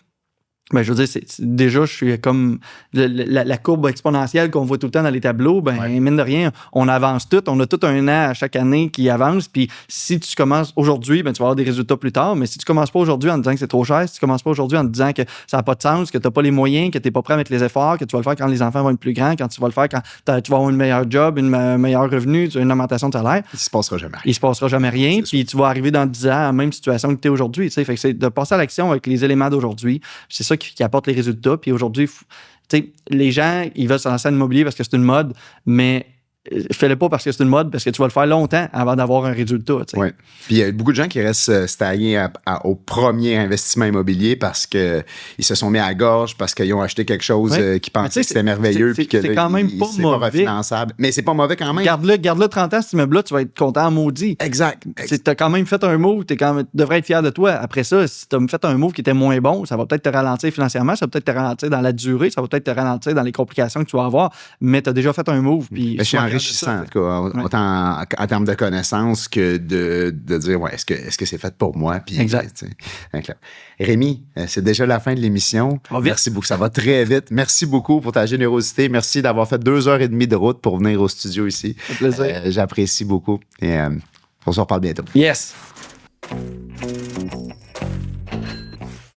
A: Ben, je veux dire, déjà, je suis comme la courbe exponentielle qu'on voit tout le temps dans les tableaux. Mine de rien, on avance tout. On a tout un an à chaque année qui avance. Puis si tu commences aujourd'hui, tu vas avoir des résultats plus tard. Mais si tu commences pas aujourd'hui en te disant que c'est trop cher, si tu commences pas aujourd'hui en te disant que ça n'a pas de sens, que tu n'as pas les moyens, que tu n'es pas prêt à mettre les efforts, que tu vas le faire quand les enfants vont être plus grands, quand tu vas le faire quand tu vas avoir une meilleure job, un meilleur revenu, une augmentation de salaire.
B: Il se passera jamais rien.
A: Il se passera jamais rien. Puis tu vas arriver dans 10 ans à la même situation que tu es aujourd'hui. Fait que c'est de passer à l'action avec les éléments d'aujourd'hui. C'est ça qui apporte les résultats. Puis aujourd'hui, les gens, ils veulent se lancer en immobilier parce que c'est une mode, mais fais-le pas parce que c'est une mode, parce que tu vas le faire longtemps avant d'avoir un résultat.
B: Oui. Puis il y a beaucoup de gens qui restent stagnés au premier investissement immobilier parce qu'ils se sont mis à la gorge, parce qu'ils ont acheté quelque chose qu'ils pensaient que c'était merveilleux.
A: C'est quand même pas mauvais.
B: Pas refinançable. Mais c'est pas mauvais quand même.
A: Garde-le 30 ans, cet immeuble-là, tu vas être content en maudit.
B: Exact.
A: Tu as quand même fait un move, tu devrais être fier de toi. Après ça, si tu as fait un move qui était moins bon, ça va peut-être te ralentir financièrement, ça va peut-être te ralentir dans la durée, ça va peut-être te ralentir dans les complications que tu vas avoir, mais tu as déjà fait un move. Puis
B: enrichissant, en tout cas, autant en termes de connaissances que de dire, est-ce que c'est fait pour moi? Puis,
A: exact.
B: Rémi, c'est déjà la fin de l'émission. Merci beaucoup. Ça va très vite. Merci beaucoup pour ta générosité. Merci d'avoir fait 2h30 de route pour venir au studio ici.
A: Un plaisir.
B: J'apprécie beaucoup. Et on se reparle bientôt.
A: Yes!